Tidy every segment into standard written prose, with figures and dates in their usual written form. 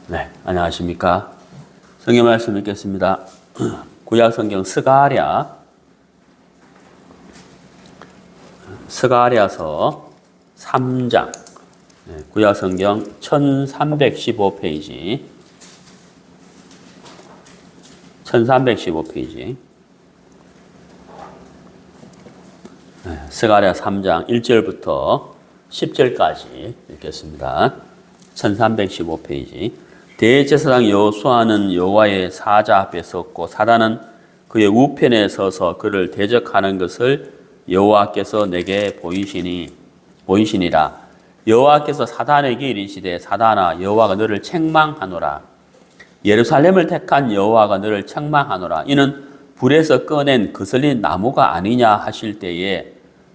네, 안녕하십니까. 성경 말씀 읽겠습니다. 구약 성경 스가랴서 3장, 구약 성경 1315페이지, 1315페이지, 스가랴 3장 1절부터 10절까지 읽겠습니다. 1315페이지. 대제사장 여호수아는 여호와의 사자 앞에 섰고 사단은 그의 우편에 서서 그를 대적하는 것을 여호와께서 내게 보이시니라. 여호와께서 사단에게 이르시되 사단아 여호와가 너를 책망하노라. 예루살렘을 택한 여호와가 너를 책망하노라. 이는 불에서 꺼낸 그슬린 나무가 아니냐 하실 때에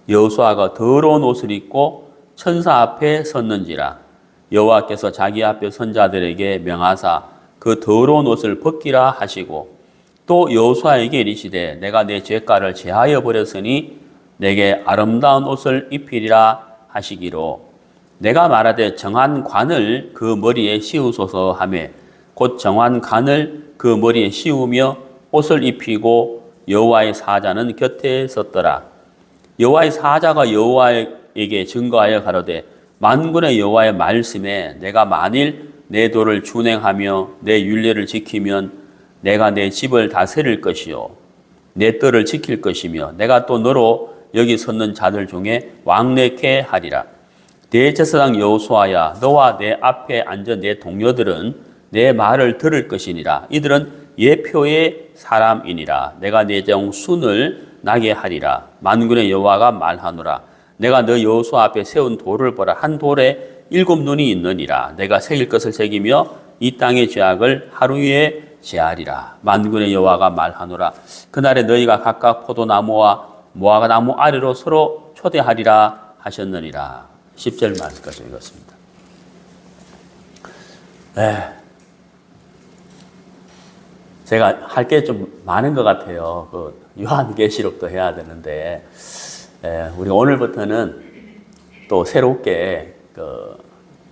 여호수아가 더러운 옷을 입고 천사 앞에 섰는지라. 여호와께서 자기 앞에 선자들에게 명하사 그 더러운 옷을 벗기라 하시고 또 여호수아에게 이르시되 내가 내 죄가를 제하여 버렸으니 내게 아름다운 옷을 입히리라 하시기로 내가 말하되 정한 관을 그 머리에 씌우소서 하매 곧 정한 관을 그 머리에 씌우며 옷을 입히고 여호와의 사자는 곁에 섰더라. 여호와의 사자가 여호와에게 증거하여 가로되 만군의 여호와의 말씀에 내가 만일 내 도를 준행하며 내 율례를 지키면 내가 내 집을 다스릴 것이요 내 뜰을 지킬 것이며 내가 또 너로 여기 섰는 자들 중에 왕래케 하리라. 대제사장 여호수아야 너와 내 앞에 앉은 내 동료들은 내 말을 들을 것이니라. 이들은 예표의 사람이니라. 내가 내 종 순을 나게 하리라. 만군의 여호와가 말하노라. 내가 너 여호수아 앞에 세운 돌을 보라. 한 돌에 7 눈이 있느니라. 내가 새길 것을 새기며 이 땅의 죄악을 하루에 제하리라. 만군의 여호와가 말하노라. 그날에 너희가 각각 포도나무와 무화과나무 아래로 서로 초대하리라 하셨느니라. 10절 말씀까지 읽었습니다. 제가 할 게 좀 많은 것 같아요. 요한계시록도 해야 되는데 우리가 오늘부터는 또 새롭게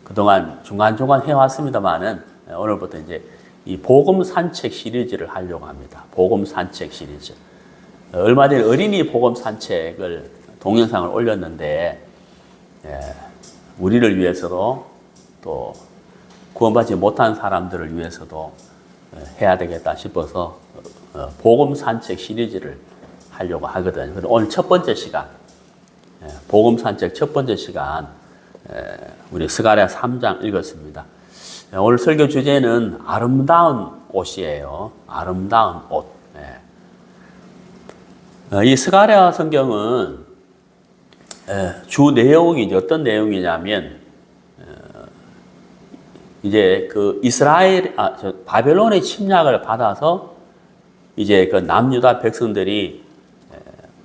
그동안 중간중간 해왔습니다만은 오늘부터 이제 이 복음 산책 시리즈를 하려고 합니다. 복음 산책 시리즈. 얼마 전에 어린이 복음 산책을 동영상을 올렸는데 우리를 위해서도 또 구원받지 못한 사람들을 위해서도 해야 되겠다 싶어서 복음 산책 시리즈를 하려고 하거든요. 그래서 오늘 첫 번째 시간, 복음 산책 첫 번째 시간, 우리 스가랴 3장 읽었습니다. 오늘 설교 주제는 아름다운 옷이에요. 아름다운 옷. 이 스가랴 성경은 주 내용이 이제 어떤 내용이냐면 이제 그 바벨론의 침략을 받아서 이제 그 남유다 백성들이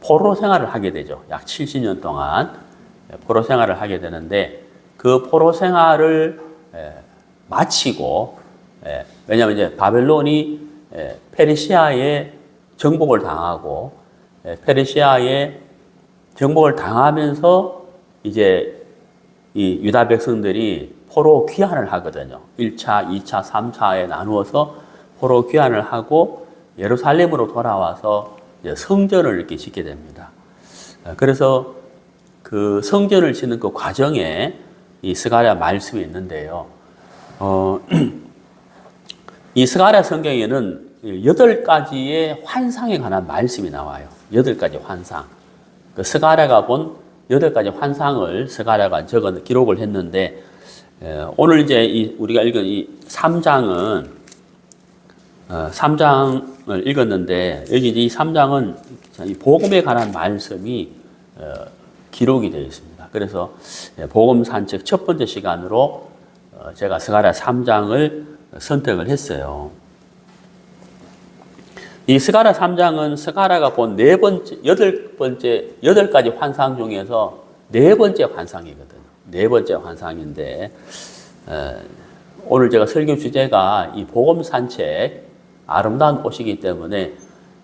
포로 생활을 하게 되죠. 약 70년 동안 포로 생활을 하게 되는데 그 포로 생활을 마치고 왜냐하면 이제 바벨론이 페르시아에 정복을 당하고 페르시아에 정복을 당하면서 이제 이 유다 백성들이 포로 귀환을 하거든요. 1차, 2차, 3차에 나누어서 포로 귀환을 하고 예루살렘으로 돌아와서 이제 성전을 이렇게 짓게 됩니다. 그래서 그 성전을 짓는 그 과정에 이 스가랴 말씀이 있는데요. 이 스가랴 성경에는 8가지의 환상에 관한 말씀이 나와요. 8가지 환상. 그 스가랴가 본 8가지 환상을 스가랴가 기록을 했는데, 오늘 이제 우리가 읽은 이 3장은, 3장을 읽었는데, 여기 이 3장은 이 복음에 관한 말씀이 기록이 되어 있습니다. 그래서 복음 산책 첫 번째 시간으로 제가 스가랴 3장을 선택을 했어요. 이 스가랴 3장은 스가랴가 본 8가지 환상 중에서 4번째 환상이거든요. 4번째 환상인데, 오늘 제가 설교 주제가 이 복음 산책, 아름다운 옷이기 때문에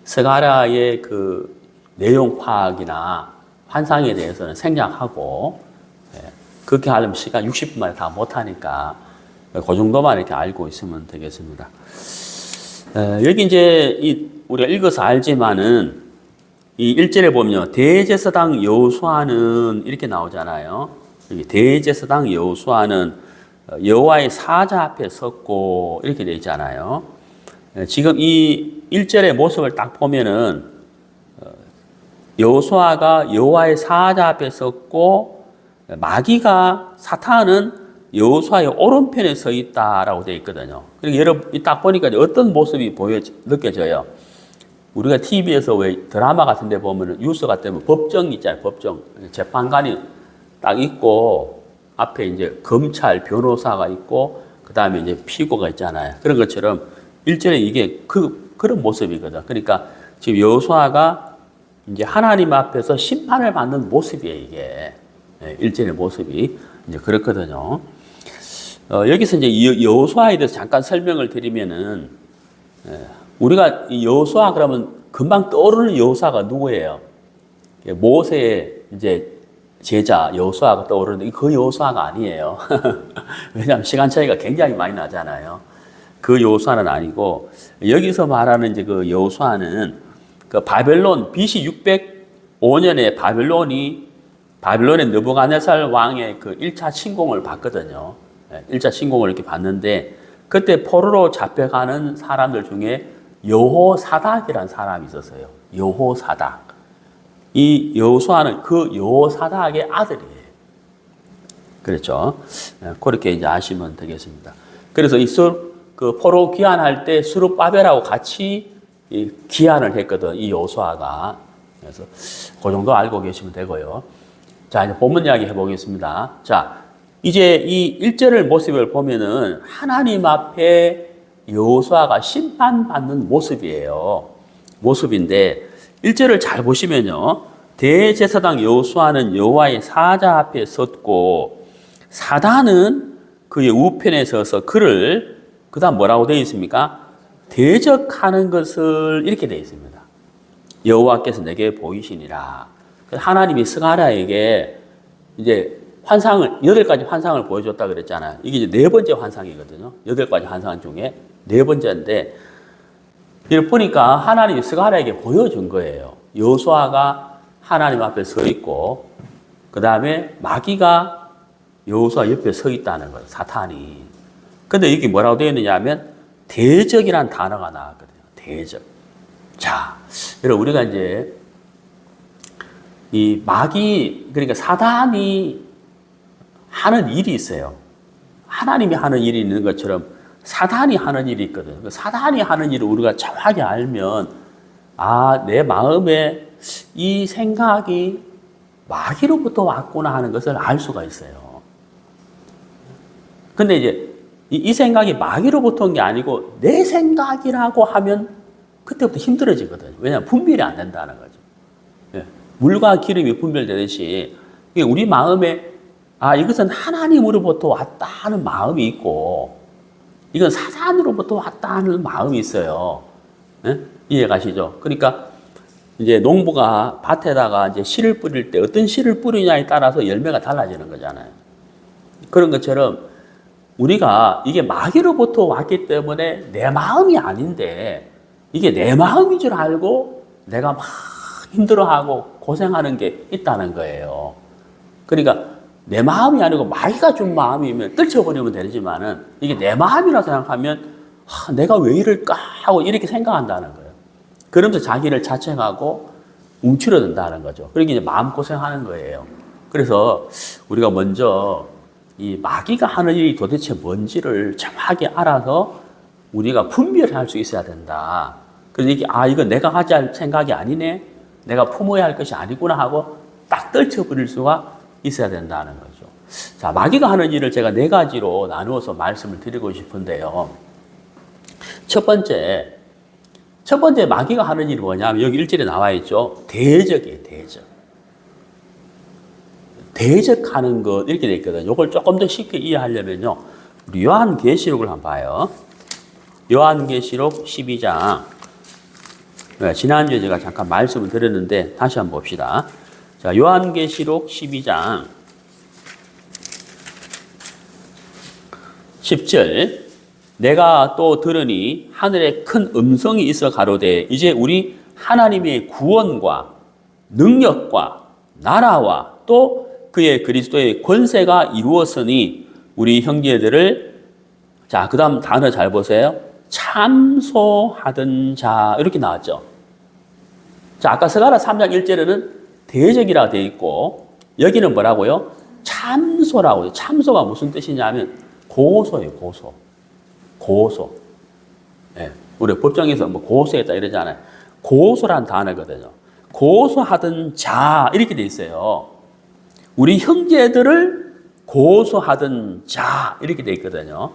스가랴의 그 내용 파악이나 환상에 대해서는 생략하고, 그렇게 하려면 시간 60분 만에 다 못하니까 그 정도만 이렇게 알고 있으면 되겠습니다. 여기 이제 우리가 읽어서 알지만은 이 1절에 보면 대제사장 여호수아는 이렇게 나오잖아요. 여기 대제사장 여호수아는 여호와의 사자 앞에 섰고 이렇게 되어 있잖아요. 지금 이 1절의 모습을 딱 보면은 여호수아가 여호와의 사자 앞에 섰고 마귀가 사탄은 여호수아의 오른편에 서 있다라고 되어 있거든요. 그리고 여러분 딱 보니까 어떤 모습이 느껴져요. 우리가 TV에서 왜 드라마 같은 데 보면 뉴스 같은 데 보면 법정 있잖아요. 법정. 재판관이 딱 있고 앞에 이제 검찰, 변호사가 있고 그 다음에 이제 피고가 있잖아요. 그런 것처럼 1절에 이게 그런 모습이거든. 그러니까 지금 여호수아가 이제 하나님 앞에서 심판을 받는 모습이에요, 이게. 1절의 모습이 이제 그렇거든요. 여기서 이제 여호수아에 대해서 잠깐 설명을 드리면은, 우리가 여호수아 그러면 금방 떠오르는 여호수아가 누구예요? 모세의 이제 제자 여호수아가 떠오르는데 그 여호수아가 아니에요. 왜냐하면 시간 차이가 굉장히 많이 나잖아요. 그 여호수아는 아니고 여기서 말하는 이제 그 여호수아는 그 바벨론 BC 605년에 바벨론의 느부갓네살 왕의 그 1차 침공을 받거든요. 1차 침공을 이렇게 받는데 그때 포로로 잡혀가는 사람들 중에 여호사닥이라는 사람이 있었어요. 여호사닥. 이 여호수아는 그 여호사닥의 아들이에요. 그렇죠? 그렇게 이제 아시면 되겠습니다. 그래서 그 포로 귀환할 때 스룹바벨하고 같이 귀환을 했거든, 이 여호수아가. 그래서 그 정도 알고 계시면 되고요. 자, 이제 본문 이야기 해보겠습니다. 자, 이제 이 1절의 모습을 보면은 하나님 앞에 여호수아가 심판받는 모습이에요. 모습인데 1절을 잘 보시면요. 대제사장 여호수아는 여호와의 사자 앞에 섰고 사단은 그의 우편에 서서 그를 그다음 뭐라고 되어 있습니까? 대적하는 것을 이렇게 되어 있습니다. 여호와께서 내게 보이시니라. 하나님이 스가랴에게 이제 환상을 8가지 환상을 보여줬다 그랬잖아요. 이게 이제 4번째 환상이거든요. 8가지 환상 중에 4번째인데 이걸 보니까 하나님이 스가랴에게 보여준 거예요. 여호수아가 하나님 앞에 서 있고 그 다음에 마귀가 여호수아 옆에 서 있다는 거예요. 사탄이. 근데 이게 뭐라고 되어 있느냐 하면 대적이라는 단어가 나왔거든요. 대적. 자, 여러분 우리가 이제 이 마귀 그러니까 사단이 하는 일이 있어요. 하나님이 하는 일이 있는 것처럼 사단이 하는 일이 있거든요. 사단이 하는 일을 우리가 정확히 알면 내 마음에 이 생각이 마귀로부터 왔구나 하는 것을 알 수가 있어요. 근데 이제 이 생각이 마귀로부터 온 게 아니고 내 생각이라고 하면 그때부터 힘들어지거든요. 왜냐하면 분별이 안 된다는 거죠. 물과 기름이 분별되듯이 우리 마음에 이것은 하나님으로부터 왔다는 마음이 있고 이건 사단으로부터 왔다는 마음이 있어요. 이해가시죠? 그러니까 이제 농부가 밭에다가 이제 씨를 뿌릴 때 어떤 씨를 뿌리냐에 따라서 열매가 달라지는 거잖아요. 그런 것처럼 우리가 이게 마귀로부터 왔기 때문에 내 마음이 아닌데 이게 내 마음인 줄 알고 내가 막 힘들어하고 고생하는 게 있다는 거예요. 그러니까 내 마음이 아니고 마귀가 준 마음이면 떨쳐버리면 되지만은 이게 내 마음이라 생각하면 내가 왜 이럴까 하고 이렇게 생각한다는 거예요. 그러면서 자기를 자책하고 움츠러든다는 거죠. 그러니까 이제 마음고생하는 거예요. 그래서 우리가 먼저 이 마귀가 하는 일이 도대체 뭔지를 정확하게 알아서 우리가 분별할 수 있어야 된다. 그래서 이게 이건 내가 하지 할 생각이 아니네. 내가 품어야 할 것이 아니구나 하고 딱 떨쳐버릴 수가 있어야 된다는 거죠. 자, 마귀가 하는 일을 제가 4가지로 나누어서 말씀을 드리고 싶은데요. 첫 번째 마귀가 하는 일이 뭐냐면 여기 1절에 나와 있죠. 대적이에요, 대적. 대적하는 것 이렇게 돼 있거든요. 이걸 조금 더 쉽게 이해하려면요. 우리 요한계시록을 한번 봐요. 요한계시록 12장. 지난주에 제가 잠깐 말씀을 드렸는데 다시 한번 봅시다. 자, 요한계시록 12장 10절. 내가 또 들으니 하늘에 큰 음성이 있어 가로되 이제 우리 하나님의 구원과 능력과 나라와 또 그의 그리스도의 권세가 이루었으니 우리 형제들을, 자, 그 다음 단어 잘 보세요. 참소하던 자, 이렇게 나왔죠. 자, 아까 스가랴 3장 1절에는 대적이라 되어 있고 여기는 뭐라고요? 참소라고요. 참소가 무슨 뜻이냐면 고소예요, 고소. 고소. 예, 우리 법정에서 뭐 고소했다 이러잖아요. 고소란 단어거든요. 고소하던 자, 이렇게 돼 있어요. 우리 형제들을 고소하던 자, 이렇게 돼 있거든요.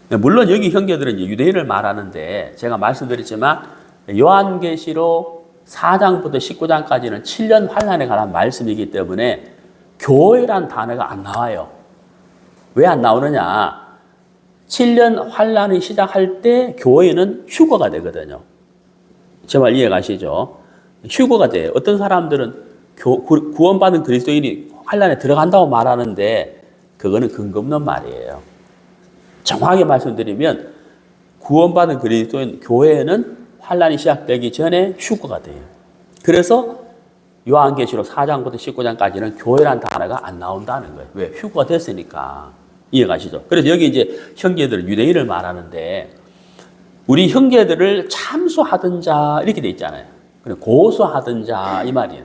물론 여기 형제들은 유대인을 말하는데 제가 말씀드렸지만 요한계시록 4장부터 19장까지는 7년 환란에 관한 말씀이기 때문에 교회란 단어가 안 나와요. 왜 안 나오느냐? 7년 환란이 시작할 때 교회는 휴거가 되거든요. 제 말 이해 가시죠? 휴거가 돼요. 어떤 사람들은 구원받은 그리스도인이 환란에 들어간다고 말하는데 그거는 근거 없는 말이에요. 정확하게 말씀드리면 구원받은 그리스도인 교회는 환란이 시작되기 전에 휴거가 돼요. 그래서 요한계시록 4장부터 19장까지는 교회란 단어가 안 나온다는 거예요. 왜? 휴거가 됐으니까. 이해가시죠? 그래서 여기 이제 형제들, 유대인을 말하는데 우리 형제들을 참소하던 자 이렇게 돼 있잖아요. 고소하던 자 이 말이에요.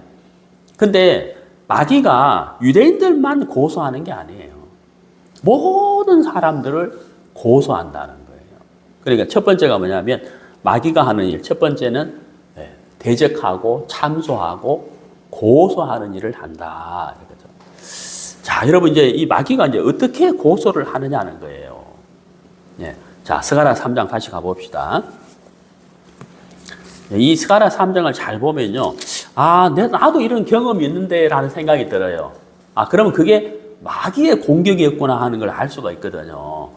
근데 마귀가 유대인들만 고소하는 게 아니에요. 모든 사람들을 고소한다는 거예요. 그러니까 첫 번째가 뭐냐면 마귀가 하는 일, 첫 번째는 대적하고 참소하고 고소하는 일을 한다. 이거죠. 자, 여러분 이제 이 마귀가 이제 어떻게 고소를 하느냐는 거예요. 예. 자, 스가랴 3장 다시 가봅시다. 이 스가랴 3장을 잘 보면요. 아, 나도 이런 경험이 있는데 라는 생각이 들어요. 아, 그러면 그게 마귀의 공격이었구나 하는 걸 알 수가 있거든요.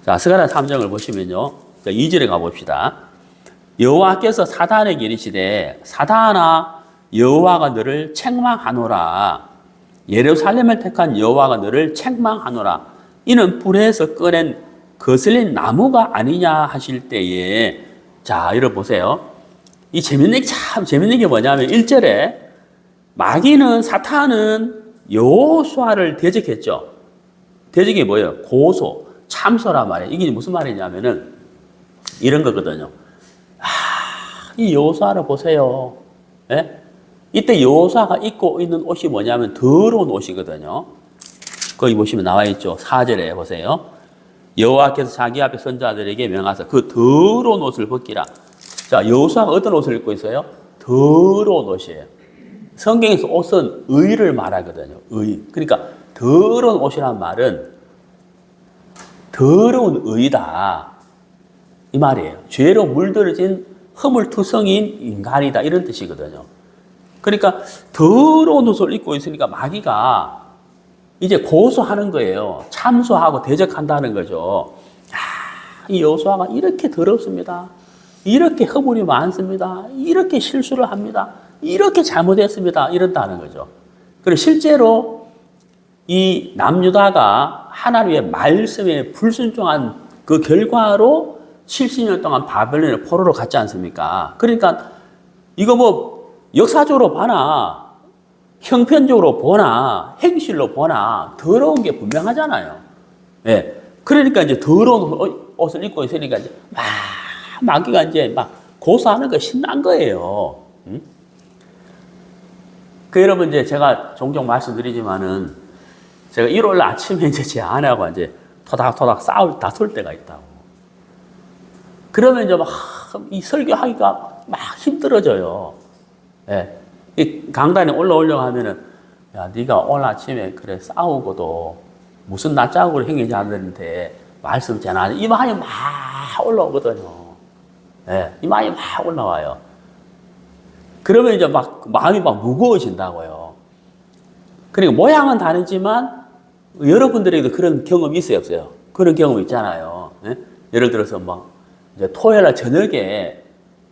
자, 스가랴 3장을 보시면요. 2절에 가봅시다. 여호와께서 사단에게 이르시되 사단아 여호와가 너를 책망하노라. 예루살렘을 택한 여호와가 너를 책망하노라. 이는 불에서 꺼낸 거슬린 나무가 아니냐 하실 때에, 자, 여러분 보세요. 이 참 재밌는 게 뭐냐면 1절에 마귀는, 사탄은 여호수아를 대적했죠. 대적이 뭐예요? 고소, 참소란 말이에요. 이게 무슨 말이냐면은 이런 거거든요. 아, 이 여호수아를 보세요. 예? 이때 여호수아가 입고 있는 옷이 뭐냐면 더러운 옷이거든요. 거기 보시면 나와 있죠. 4절에 보세요. 여호와께서 자기 앞에 선자들에게 명하사 그 더러운 옷을 벗기라. 자, 여호수아가 어떤 옷을 입고 있어요? 더러운 옷이에요. 성경에서 옷은 의를 말하거든요. 의. 그러니까 더러운 옷이란 말은 더러운 의다. 이 말이에요. 죄로 물들어진 허물투성인 인간이다. 이런 뜻이거든요. 그러니까 더러운 옷을 입고 있으니까 마귀가 이제 고소하는 거예요. 참소하고 대적한다는 거죠. 이 여호수아가 이렇게 더럽습니다. 이렇게 허물이 많습니다. 이렇게 실수를 합니다. 이렇게 잘못했습니다. 이런다는 거죠. 그리고 실제로 이 남유다가 하나님의 말씀에 불순종한 그 결과로 70년 동안 바벨론의 포로로 갔지 않습니까? 그러니까 이거 뭐 역사적으로 보나 형편적으로 보나 행실로 보나 더러운 게 분명하잖아요. 예. 그러니까 이제 더러운 옷을 입고 있으니까 이제 마귀가 이제 막 고소하는 거 신난 거예요. 응? 그 여러분 이제 제가 종종 말씀드리지만은 제가 일요일 아침에 이제 제 아내하고 이제 토닥토닥 다툴 때가 있다고. 그러면 이제 막 이 설교하기가 막 힘들어져요. 예. 이 강단에 올라오려고 하면은 야, 네가 오늘 아침에 그래 싸우고도 무슨 낯짝으로 행위지 않는데 말씀 전하냐 이 말이 막 올라오거든요. 예, 이 말이 막 올라와요. 그러면 이제 막 마음이 막 무거워진다고요. 그러니까 모양은 다르지만 여러분들에게도 그런 경험이 있어요, 없어요? 그런 경험 있잖아요. 예? 예를 들어서 막 이제 토요일 날 저녁에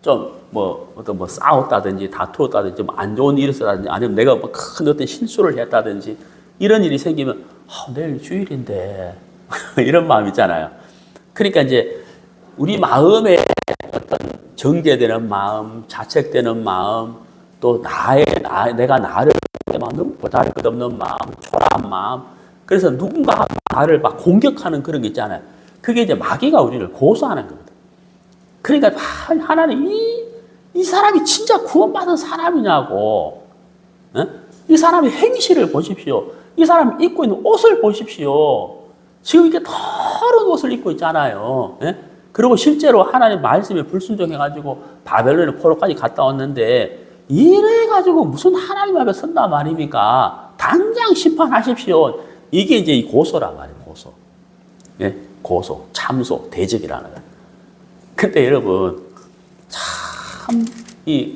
좀 어떤 싸웠다든지 다투었다든지 좀 안 좋은 일이 있었다든지 아니면 내가 뭐 큰 어떤 실수를 했다든지 이런 일이 생기면 내일 주일인데 이런 마음 있잖아요. 그러니까 이제 우리 마음에 어떤 정죄되는 마음, 자책되는 마음, 또 내가 나를 너무 보잘것없는 마음, 초라한 마음. 그래서 누군가 나를 막 공격하는 그런 게 있잖아요. 그게 이제 마귀가 우리를 고소하는 거거든. 그러니까 하나님 이 사람이 진짜 구원받은 사람이냐고. 어? 이 사람의 행실을 보십시오. 이 사람이 입고 있는 옷을 보십시오. 지금 이렇게 더러운 옷을 입고 있잖아요. 예? 그리고 실제로 하나님 말씀에 불순종해가지고 바벨론의 포로까지 갔다 왔는데 이래가지고 무슨 하나님 앞에 선다 말입니까? 당장 심판하십시오. 이게 이제 이 고소란 말이에요. 고소. 예? 고소, 참소, 대적이라는 거예요. 근데 여러분 참 이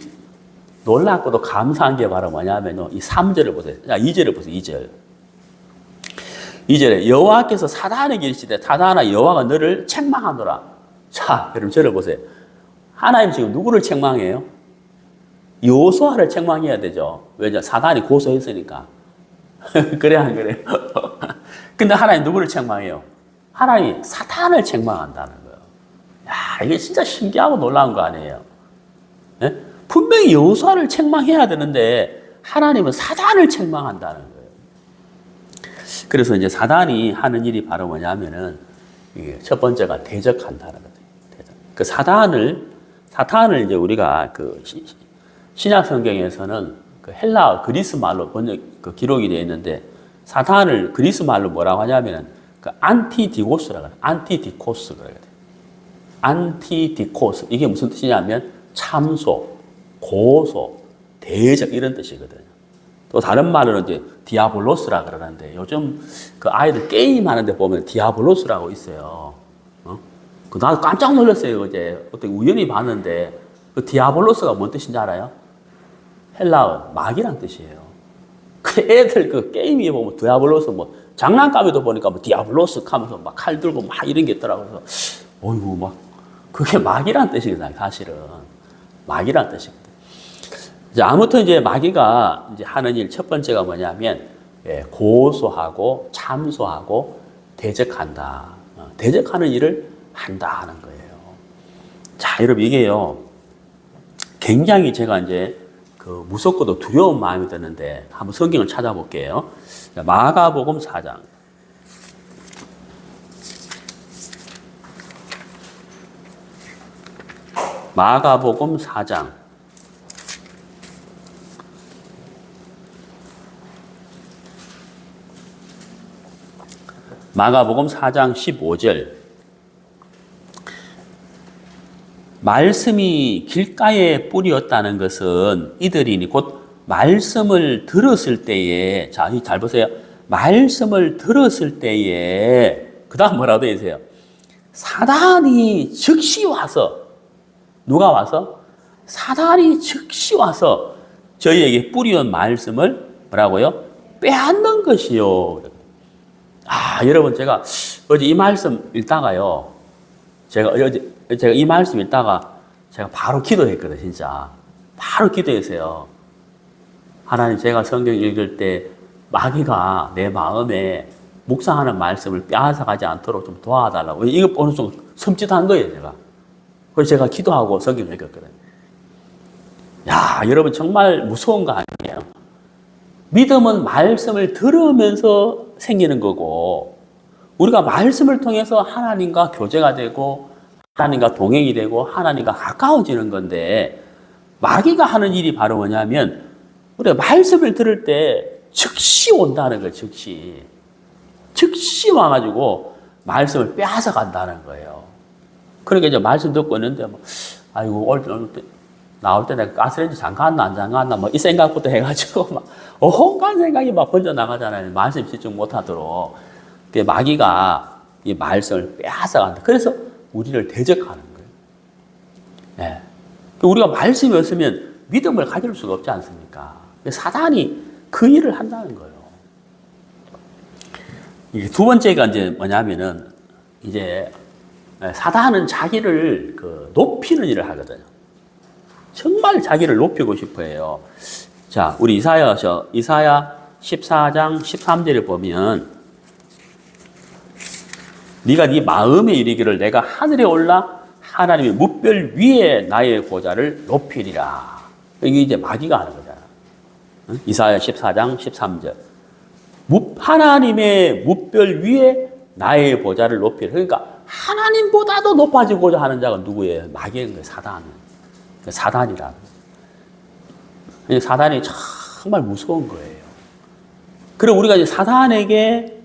놀랍고도 감사한 게 바로 뭐냐면요. 이 3절을 보세요. 2절을 보세요. 2절. 2절에 여호와께서 사단에게 이르시되 사단아 여호와가 너를 책망하노라. 자, 여러분 저를 보세요. 하나님 지금 누구를 책망해요? 여호수아를 책망해야 되죠. 왜냐? 사단이 고소했으니까. 그래 안 그래요? 근데 하나님 누구를 책망해요? 하나님 사탄을 책망한다는 거예요. 야, 이게 진짜 신기하고 놀라운 거 아니에요? 네? 분명히 여호수아를 책망해야 되는데 하나님은 사단을 책망한다는 거예요. 그래서 이제 사단이 하는 일이 바로 뭐냐면은 첫 번째가 대적한다는 거예요. 그 사탄을 이제 우리가 그 신약 성경에서는 그 헬라 그리스 말로 번역 그 기록이 되어 있는데 사탄을 그리스 말로 뭐라고 하냐면은 그 안티디고스라고 해요. 안티디코스라고 해요. 안티디코스 이게 무슨 뜻이냐면 참소, 고소, 대적 이런 뜻이거든요. 또 다른 말로는 이제 디아블로스라 그러는데 요즘 그 아이들 게임 하는데 보면 디아블로스라고 있어요. 나도 깜짝 놀랐어요. 어제 어떻게 우연히 봤는데 그 디아블로스가 뭔 뜻인지 알아요? 헬라어 마귀란 뜻이에요. 그 애들 그 게임에 보면 디아블로스 뭐 장난감에도 보니까 뭐 디아블로스 하면서 막 칼 들고 막 이런 게 있더라고요. 어이구 막 그게 마귀란 뜻이거든요. 사실은 마귀란 뜻이거든요. 아무튼 이제 마귀가 이제 하는 일 첫 번째가 뭐냐면 고소하고 참소하고 대적한다. 대적하는 일을 한다 하는 거예요. 자, 여러분 이게요. 굉장히 제가 이제 그 무섭고도 두려운 마음이 드는데 한번 성경을 찾아볼게요. 마가복음 4장. 마가복음 4장. 마가복음 4장 15절. 말씀이 길가에 뿌리였다는 것은 이들이니 곧 말씀을 들었을 때에, 자, 잘 보세요. 말씀을 들었을 때에, 그 다음 뭐라고 되어 있어요? 사단이 즉시 와서, 누가 와서? 사단이 즉시 와서 저희에게 뿌리온 말씀을 뭐라고요? 빼앗는 것이요. 여러분, 제가 어제 이 말씀 읽다가요. 제가 이 말씀 읽다가 제가 바로 기도했거든요, 진짜. 바로 기도했어요. 하나님, 제가 성경 읽을 때 마귀가 내 마음에 묵상하는 말씀을 빼앗아가지 않도록 좀 도와달라고. 이거 어느 정도 섬찟한 거예요, 제가. 그래서 제가 기도하고 성경을 읽었거든요. 야, 여러분, 정말 무서운 거 아니에요? 믿음은 말씀을 들으면서 생기는 거고, 우리가 말씀을 통해서 하나님과 교제가 되고, 하나님과 동행이 되고, 하나님과 가까워지는 건데, 마귀가 하는 일이 바로 뭐냐면, 우리가 말씀을 들을 때 즉시 온다는 거예요, 즉시. 즉시 와가지고, 말씀을 빼앗아 간다는 거예요. 그러니까 이제 말씀 듣고 있는데, 아이고, 오늘 나올 때 내가 가스레인지 잠갔나, 안 잠갔나, 이 생각부터 해가지고, 온갖 생각이 막 번져 나가잖아요. 말씀 집중 못 하도록. 그 마귀가 이 말씀을 빼앗아 간다. 그래서 우리를 대적하는 거예요. 네. 우리가 말씀이 없으면 믿음을 가질 수가 없지 않습니까? 사단이 그 일을 한다는 거예요. 이게 두 번째가 이제 뭐냐면은, 이제 사단은 자기를 높이는 일을 하거든요. 정말 자기를 높이고 싶어 해요. 자, 우리 이사야 14장 13절에 보면, 네가 네 마음에 이르기를 내가 하늘에 올라 하나님의 뭇별 위에 나의 보좌를 높이리라. 이게 이제 마귀가 하는 거잖아. 응? 이사야 14장 13절. 하나님의 뭇별 위에 나의 보좌를 높이리라. 그러니까 하나님보다도 높아지고자 하는 자가 누구예요? 마귀인 거예요. 사단이라. 사단이 정말 무서운 거예요. 그리고 우리가 이제 사단에게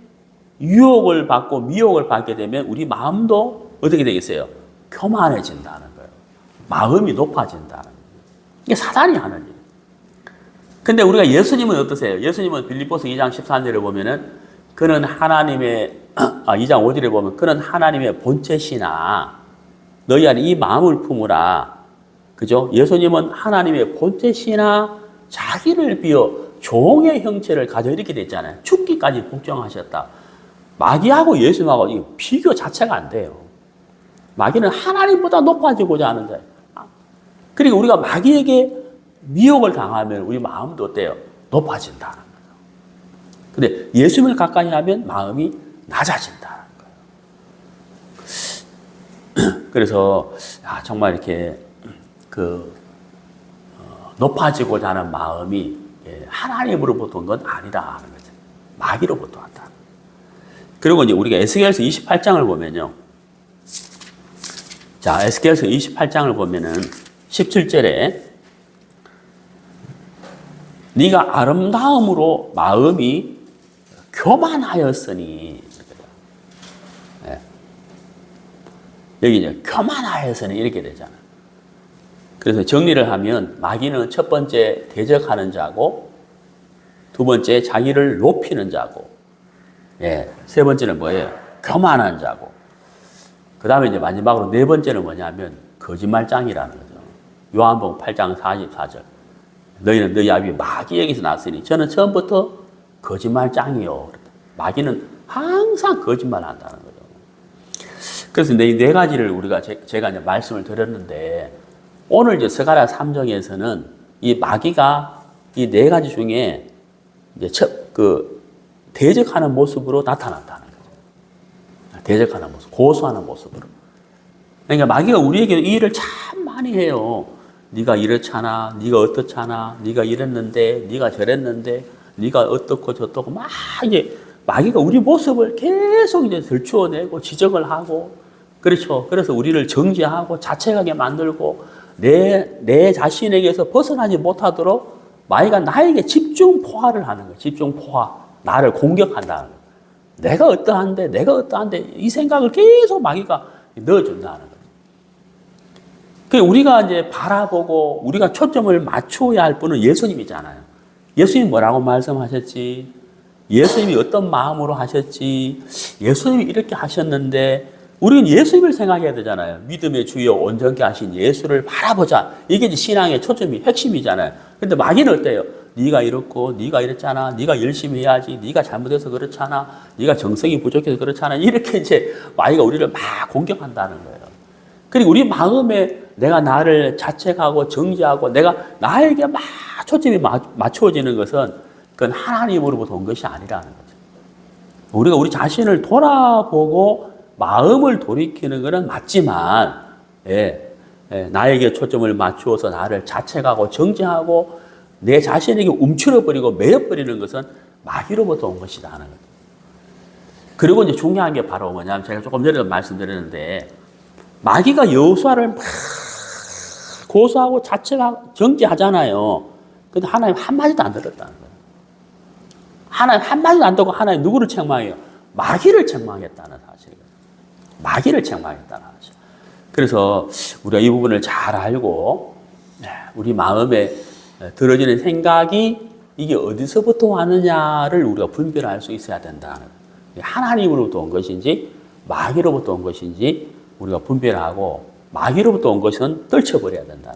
유혹을 받고 미혹을 받게 되면 우리 마음도 어떻게 되겠어요? 교만해진다는 거예요. 마음이 높아진다는 거예요. 이게 사단이 하는 일. 근데 우리가 예수님은 어떠세요? 예수님은 빌립보서 2장 13절에 보면은 그는 하나님의 2장 5절에 보면 그는 하나님의 본체시나 너희 안에 이 마음을 품으라. 그죠? 예수님은 하나님의 본체시나 자기를 비어 종의 형체를 가져 이렇게 됐잖아요. 죽기까지 복종하셨다. 마귀하고 예수님하고 이 비교 자체가 안 돼요. 마귀는 하나님보다 높아지고자 하는 자예요. 그리고 우리가 마귀에게 미혹을 당하면 우리 마음도 어때요? 높아진다는 거예요. 근데 예수님을 가까이 하면 마음이 낮아진다는 거예요. 그래서 정말 이렇게 높아지고자 하는 마음이 하나님으로부터 온 건 아니다 하는 거죠. 마귀로부터 왔다. 그리고 이제 우리가 에스겔서 28장을 보면요. 자, 에스겔서 28장을 보면은 17절에 네가 아름다움으로 마음이 교만하였으니 네. 여기 이제 교만하였으니 이렇게 되잖아요. 그래서 정리를 하면 마귀는 첫 번째 대적하는 자고 두 번째 자기를 높이는 자고 세 번째는 뭐예요? 교만한 자고 그 다음에 이제 마지막으로 네 번째는 뭐냐면 거짓말장이라는 거죠. 요한복음 8장 44절 너희는 너희 아비 마귀에게서 났으니 저는 처음부터 거짓말장이요. 마귀는 항상 거짓말 한다는 거죠. 그래서 이 네 가지를 우리가 제가 이제 말씀을 드렸는데 오늘 이제 스가랴 3장에서는 이 마귀가 이 네 가지 중에 이제 대적하는 모습으로 나타난다는 거죠. 대적하는 모습, 고소하는 모습으로. 그러니까 마귀가 우리에게 이 일을 참 많이 해요. 네가 이렇잖아, 네가 어떻잖아, 네가 이랬는데, 네가 저랬는데, 네가 어떻고 저떻고 막 이제 마귀가 우리 모습을 계속 이제 들추어내고 지적을 하고 그렇죠. 그래서 우리를 정죄하고 자책하게 만들고 내 자신에게서 벗어나지 못하도록 마귀가 나에게 집중 포화를 하는 거예요. 집중 포화. 나를 공격한다는 거예요. 내가 어떠한데 이 생각을 계속 마귀가 넣어준다는 거예요. 우리가 이제 바라보고 우리가 초점을 맞춰야 할 분은 예수님이잖아요. 예수님이 뭐라고 말씀하셨지? 예수님이 어떤 마음으로 하셨지? 예수님이 이렇게 하셨는데 우리는 예수님을 생각해야 되잖아요. 믿음의 주여 온전케 하신 예수를 바라보자. 이게 이제 신앙의 초점이 핵심이잖아요. 근데 마귀는 어때요? 네가 이렇고 네가 이랬잖아. 네가 열심히 해야지. 네가 잘못해서 그렇잖아. 네가 정성이 부족해서 그렇잖아. 이렇게 이제 마귀가 우리를 막 공격한다는 거예요. 그리고 우리 마음에 내가 나를 자책하고 정죄하고 내가 나에게 막 초점이 맞춰지는 것은 그건 하나님으로부터 온 것이 아니라는 거죠. 우리가 우리 자신을 돌아보고 마음을 돌이키는 것은 맞지만 나에게 초점을 맞추어서 나를 자책하고 정죄하고 내 자신에게 움츠러버리고 매여버리는 것은 마귀로부터 온 것이다 하는 거죠. 그리고 이제 중요한 게 바로 뭐냐면 제가 조금 전에도 말씀드렸는데 마귀가 여호수아를 막 고소하고 자책하고 정죄하잖아요. 근데 하나님 한마디도 안 들었다는 거예요. 하나님 한마디도 안 듣고 하나님 누구를 책망해요? 마귀를 책망했다는 사실이에요. 마귀를 책망했다는 사실. 그래서 우리가 이 부분을 잘 알고 우리 마음에 들어지는 생각이 이게 어디서부터 왔느냐를 우리가 분별할 수 있어야 된다는 거예요. 하나님으로부터 온 것인지 마귀로부터 온 것인지 우리가 분별하고 마귀로부터 온 것은 떨쳐버려야 된다.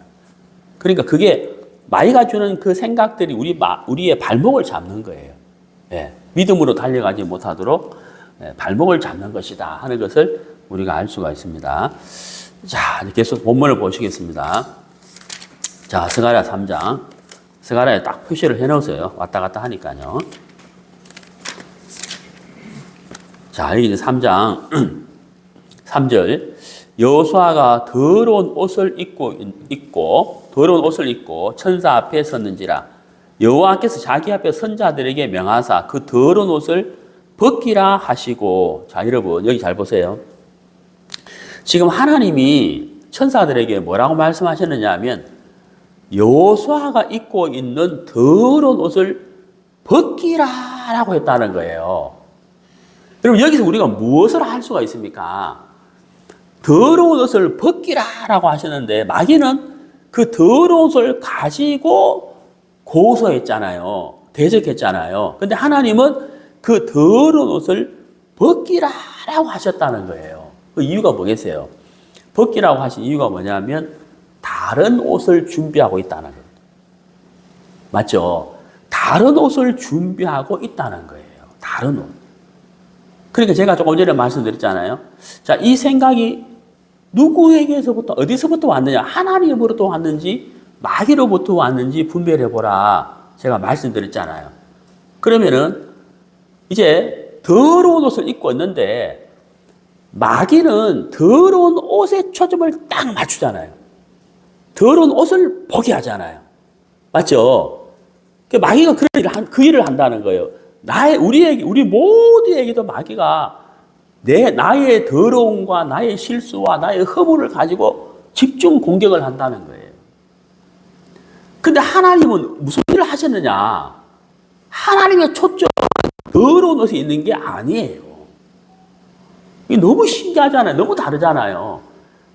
그러니까 그게 마귀가 주는 그 생각들이 우리의 발목을 잡는 거예요. 믿음으로 달려가지 못하도록 발목을 잡는 것이다 하는 것을 우리가 알 수가 있습니다. 자, 계속 본문을 보시겠습니다. 자, 스가랴 3장. 스가랴에 딱 표시를 해놓으세요. 왔다 갔다 하니까요. 자, 여기 이제 3장 3절 여호수아가 더러운 옷을 입고 천사 앞에 섰는지라 여호와께서 자기 앞에 선자들에게 명하사 그 더러운 옷을 벗기라 하시고. 자, 여러분 여기 잘 보세요. 지금 하나님이 천사들에게 뭐라고 말씀하셨느냐 하면 여호수아가 입고 있는 더러운 옷을 벗기라라고 했다는 거예요. 여러분 여기서 우리가 무엇을 할 수가 있습니까? 더러운 옷을 벗기라라고 하셨는데 마귀는 그 더러운 옷을 가지고 고소했잖아요. 대적했잖아요. 근데 하나님은 그 더러운 옷을 벗기라라고 하셨다는 거예요. 그 이유가 뭐겠어요? 벗기라고 하신 이유가 뭐냐면 다른 옷을 준비하고 있다는 거예요. 맞죠? 다른 옷을 준비하고 있다는 거예요. 다른 옷. 그러니까 제가 조금 전에 말씀드렸잖아요. 자, 이 생각이 누구에게서부터, 어디서부터 왔느냐? 하나님으로부터 왔는지, 마귀로부터 왔는지 분별해 보라. 제가 말씀드렸잖아요. 그러면은, 이제 더러운 옷을 입고 있는데, 마귀는 더러운 옷에 초점을 딱 맞추잖아요. 더러운 옷을 보게 하잖아요. 맞죠? 마귀가 그 일을 한다는 거예요. 우리 모두에게도 마귀가 나의 더러움과 나의 실수와 나의 허물을 가지고 집중 공격을 한다는 거예요. 근데 하나님은 무슨 일을 하셨느냐? 하나님의 초점은 더러운 옷에 있는 게 아니에요. 이게 너무 신기하잖아요. 너무 다르잖아요.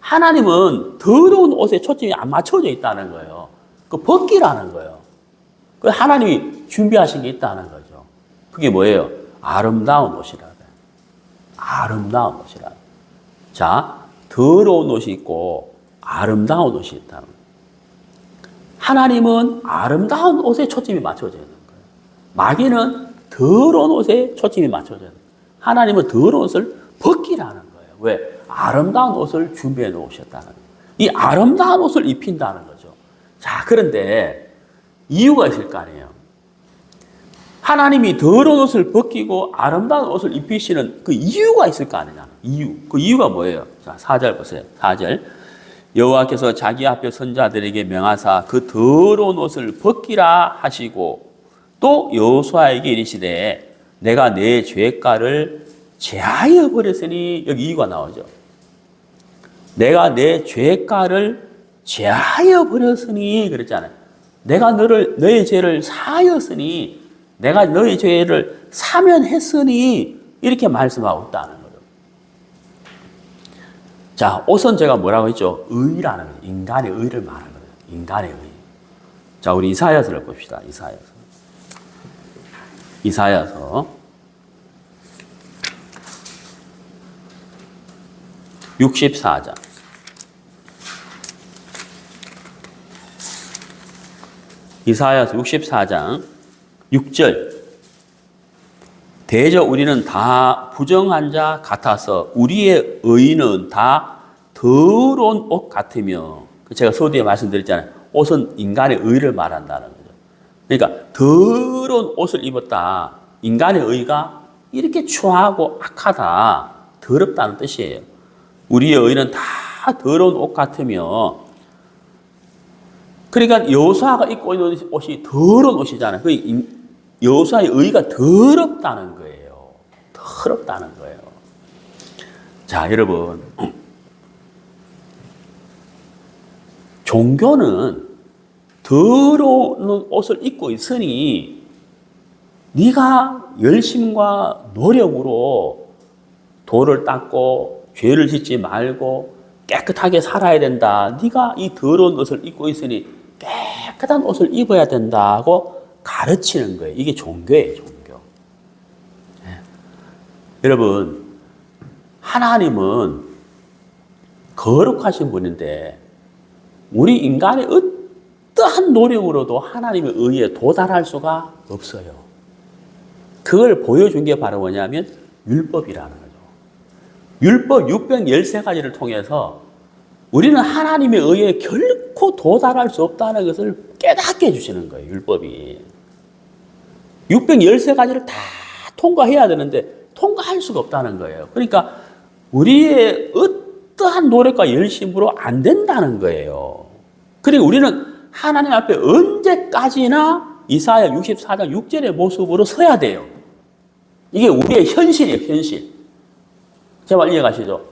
하나님은 더러운 옷에 초점이 안 맞춰져 있다는 거예요. 그 벗기라는 거예요. 그 하나님이 준비하신 게 있다는 거죠. 그게 뭐예요? 아름다운 옷이라. 아름다운 옷이라. 자, 더러운 옷이 있고 아름다운 옷이 있다. 하나님은 아름다운 옷에 초점이 맞춰져 있는 거예요. 마귀는 더러운 옷에 초점이 맞춰져 있는 거예요. 하나님은 더러운 옷을 벗기라는 거예요. 왜? 아름다운 옷을 준비해 놓으셨다는 거예요. 이 아름다운 옷을 입힌다는 거죠. 자, 그런데 이유가 있을 거 아니에요. 하나님이 더러운 옷을 벗기고 아름다운 옷을 입히시는 그 이유가 있을 거 아니냐. 이유. 그 이유가 뭐예요? 자, 4절 보세요. 4절. 여호와께서 자기 앞에 선자들에게 명하사 그 더러운 옷을 벗기라 하시고 또 여호수아에게 이르시되 내가 내 죄가를 제하여 버렸으니. 여기 이유가 나오죠. 내가 내 죄가를 제하여 버렸으니 그랬잖아요. 내가 너의 죄를 사하였으니, 내가 너의 죄를 사면했으니 이렇게 말씀하고 있다는 거예요. 자, 옷은 제가 뭐라고 했죠? 의라는 거예요. 인간의 의를 말하는 거예요. 인간의 의. 자, 우리 이사야서를 봅시다. 이사야서 64장. 이사야서 64장 6절. 대저 우리는 다 부정한 자 같아서 우리의 의는 다 더러운 옷 같으며. 제가 서두에 말씀드렸잖아요. 옷은 인간의 의를 말한다는 거죠. 그러니까 더러운 옷을 입었다. 인간의 의가 이렇게 추하고 악하다. 더럽다는 뜻이에요. 우리의 의는 다 더러운 옷 같으며. 그러니까 여호수아가 입고 있는 옷이 더러운 옷이잖아요. 여호수아의 의가 더럽다는 거예요. 더럽다는 거예요. 자, 여러분. 종교는 더러운 옷을 입고 있으니 네가 열심과 노력으로 돌을 닦고 죄를 짓지 말고 깨끗하게 살아야 된다. 네가 이 더러운 옷을 입고 있으니 깨끗한 옷을 입어야 된다고 가르치는 거예요. 이게 종교예요, 종교. 네. 여러분, 하나님은 거룩하신 분인데 우리 인간의 어떠한 노력으로도 하나님의 의에 도달할 수가 없어요. 그걸 보여준 게 바로 뭐냐면 율법이라는 거죠. 율법 613가지를 통해서 우리는 하나님의 의에 결코 도달할 수 없다는 것을 깨닫게 해주시는 거예요. 율법이. 613가지를 다 통과해야 되는데 통과할 수가 없다는 거예요. 그러니까 우리의 어떠한 노력과 열심으로 안 된다는 거예요. 그리고 우리는 하나님 앞에 언제까지나 이사야 64장 6절의 모습으로 서야 돼요. 이게 우리의 현실이에요, 현실. 제 말 이해가시죠?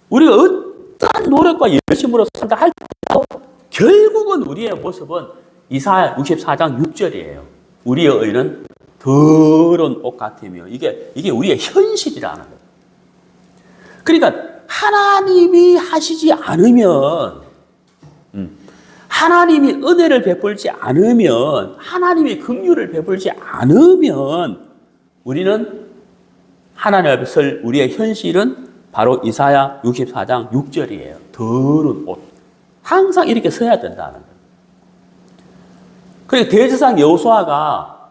우리가 어떠한 노력과 열심으로 산다 할지라도 결국은 우리의 모습은 이사야 64장 6절이에요. 우리의 의는 더러운 옷 같으며 이게 우리의 현실이라는 거예요. 그러니까 하나님이 하시지 않으면 하나님이 은혜를 베풀지 않으면 하나님이 긍휼을 베풀지 않으면 우리는 하나님 앞에 설 우리의 현실은 바로 이사야 64장 6절이에요. 더러운 옷. 항상 이렇게 서야 된다는 거예요. 그리고 대제사장 여호수아가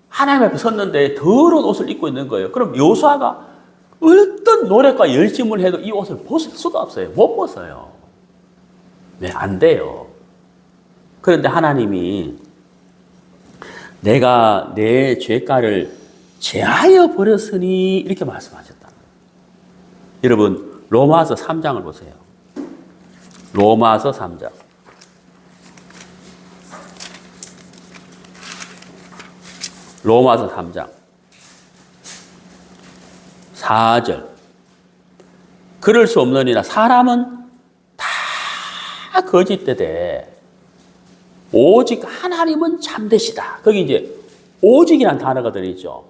하나님 앞에 섰는데 더러운 옷을 입고 있는 거예요. 그럼 여호수아가 어떤 노력과 열심을 해도 이 옷을 벗을 수가 없어요. 못 벗어요. 네, 안 돼요. 그런데 하나님이 내가 내 죄가를 제하여 버렸으니 이렇게 말씀하셨다. 여러분 로마서 3장을 보세요. 로마서 3장. 로마서 3장 4절. 그럴 수 없느니라 사람은 다 거짓되되 오직 하나님은 참되시다. 거기 이제 오직이라는 단어가 들어있죠.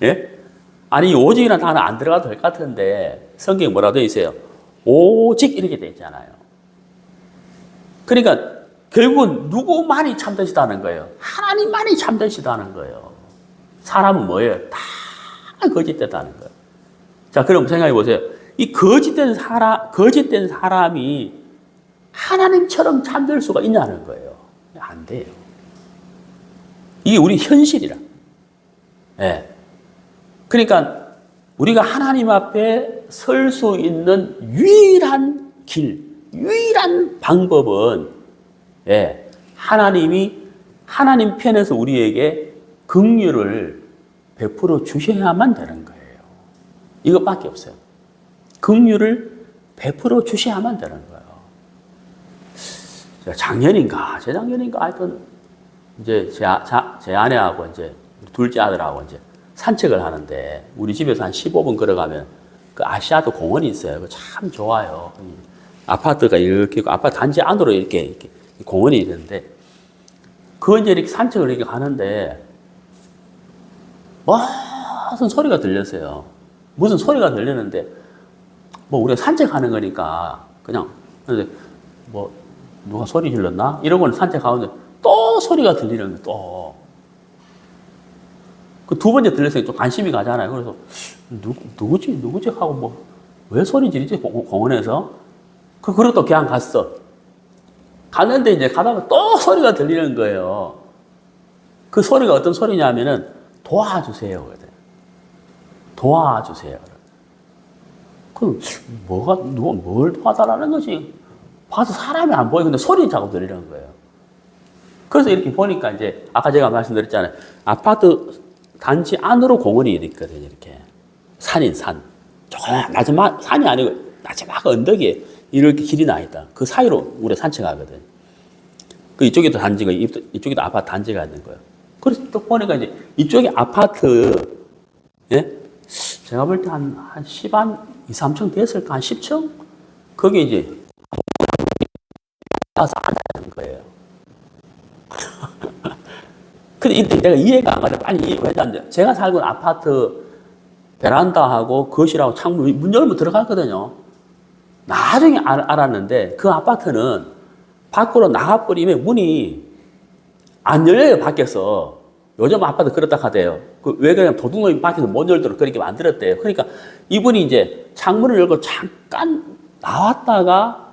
예? 아니 오직이라는 단어 안 들어가도 될 것 같은데 성경에 뭐라 되어 있어요? 오직 이렇게 되어 있잖아요. 그러니까 결국은 누구만이 참되시다는 거예요? 하나님만이 참되시다는 거예요. 사람은 뭐예요? 다 거짓되다는 거예요. 자, 그럼 생각해 보세요. 이 거짓된 사람이 하나님처럼 참될 수가 있냐는 거예요. 안 돼요. 이게 우리 현실이라. 예. 그러니까 우리가 하나님 앞에 설 수 있는 유일한 길, 유일한 방법은 예, 하나님 편에서 우리에게 긍휼을 베풀어 주셔야만 되는 거예요. 이것밖에 없어요. 긍휼을 베풀어 주셔야만 되는 거예요. 작년인가, 재작년인가 하여튼 이제 제 아내하고 이제 둘째 아들하고 이제 산책을 하는데 우리 집에서 한 15분 걸어가면 그 아시아도 공원이 있어요. 그거 참 좋아요. 아파트가 이렇게 있고 아파트 단지 안으로 이렇게 공원이 있는데 그 이제 이렇게 산책을 이렇게 가는데 무슨 소리가 들렸어요. 무슨 소리가 들리는데 뭐 우리가 산책하는 거니까 그냥 근데 뭐 누가 소리 질렀나? 이러고는 산책하는데 또 소리가 들리는 거예요. 또. 그 두 번째 들렸으니까 좀 관심이 가잖아요. 그래서 누구지 하고 뭐 왜 소리 지르지 공원에서? 그리고 또 그냥 갔어. 갔는데 이제 가다가 또 소리가 들리는 거예요. 그 소리가 어떤 소리냐면은 도와주세요. 도와주세요. 그럼 누가 뭘 도와달라는 거지? 봐도 사람이 안 보여. 근데 소리 자꾸 들리는 거예요. 그래서 이렇게 보니까 이제 아까 제가 말씀드렸잖아요. 아파트 단지 안으로 공원이 있거든요. 이렇게 산인 산. 조그만 마지막 산이 아니고 마지막 언덕에 이렇게 길이 나 있다. 그 사이로 우리 산책하거든. 그 이쪽에도 단지가 이쪽에도 아파트 단지가 있는 거예요. 그래서 또 보니까 이제 이쪽에 아파트 예? 제가 볼 때 한 10한 2, 3층 됐을까? 한 10층? 거기 이제 가서 앉아있는 거예요. 근데 이때 내가 이해가 안 가요. 빨리 이해가 안 돼요. 제가 살고 있는 아파트 베란다하고 거실하고 창문 문 열면 들어갔거든요. 나중에 알았는데 그 아파트는 밖으로 나가버리면 문이 안 열려요, 밖에서. 요즘 아파트 그렇다 하대요. 왜 그러냐면 도둑놈이 밖에서 못 열도록 그렇게 만들었대요. 그러니까 이분이 이제 창문을 열고 잠깐 나왔다가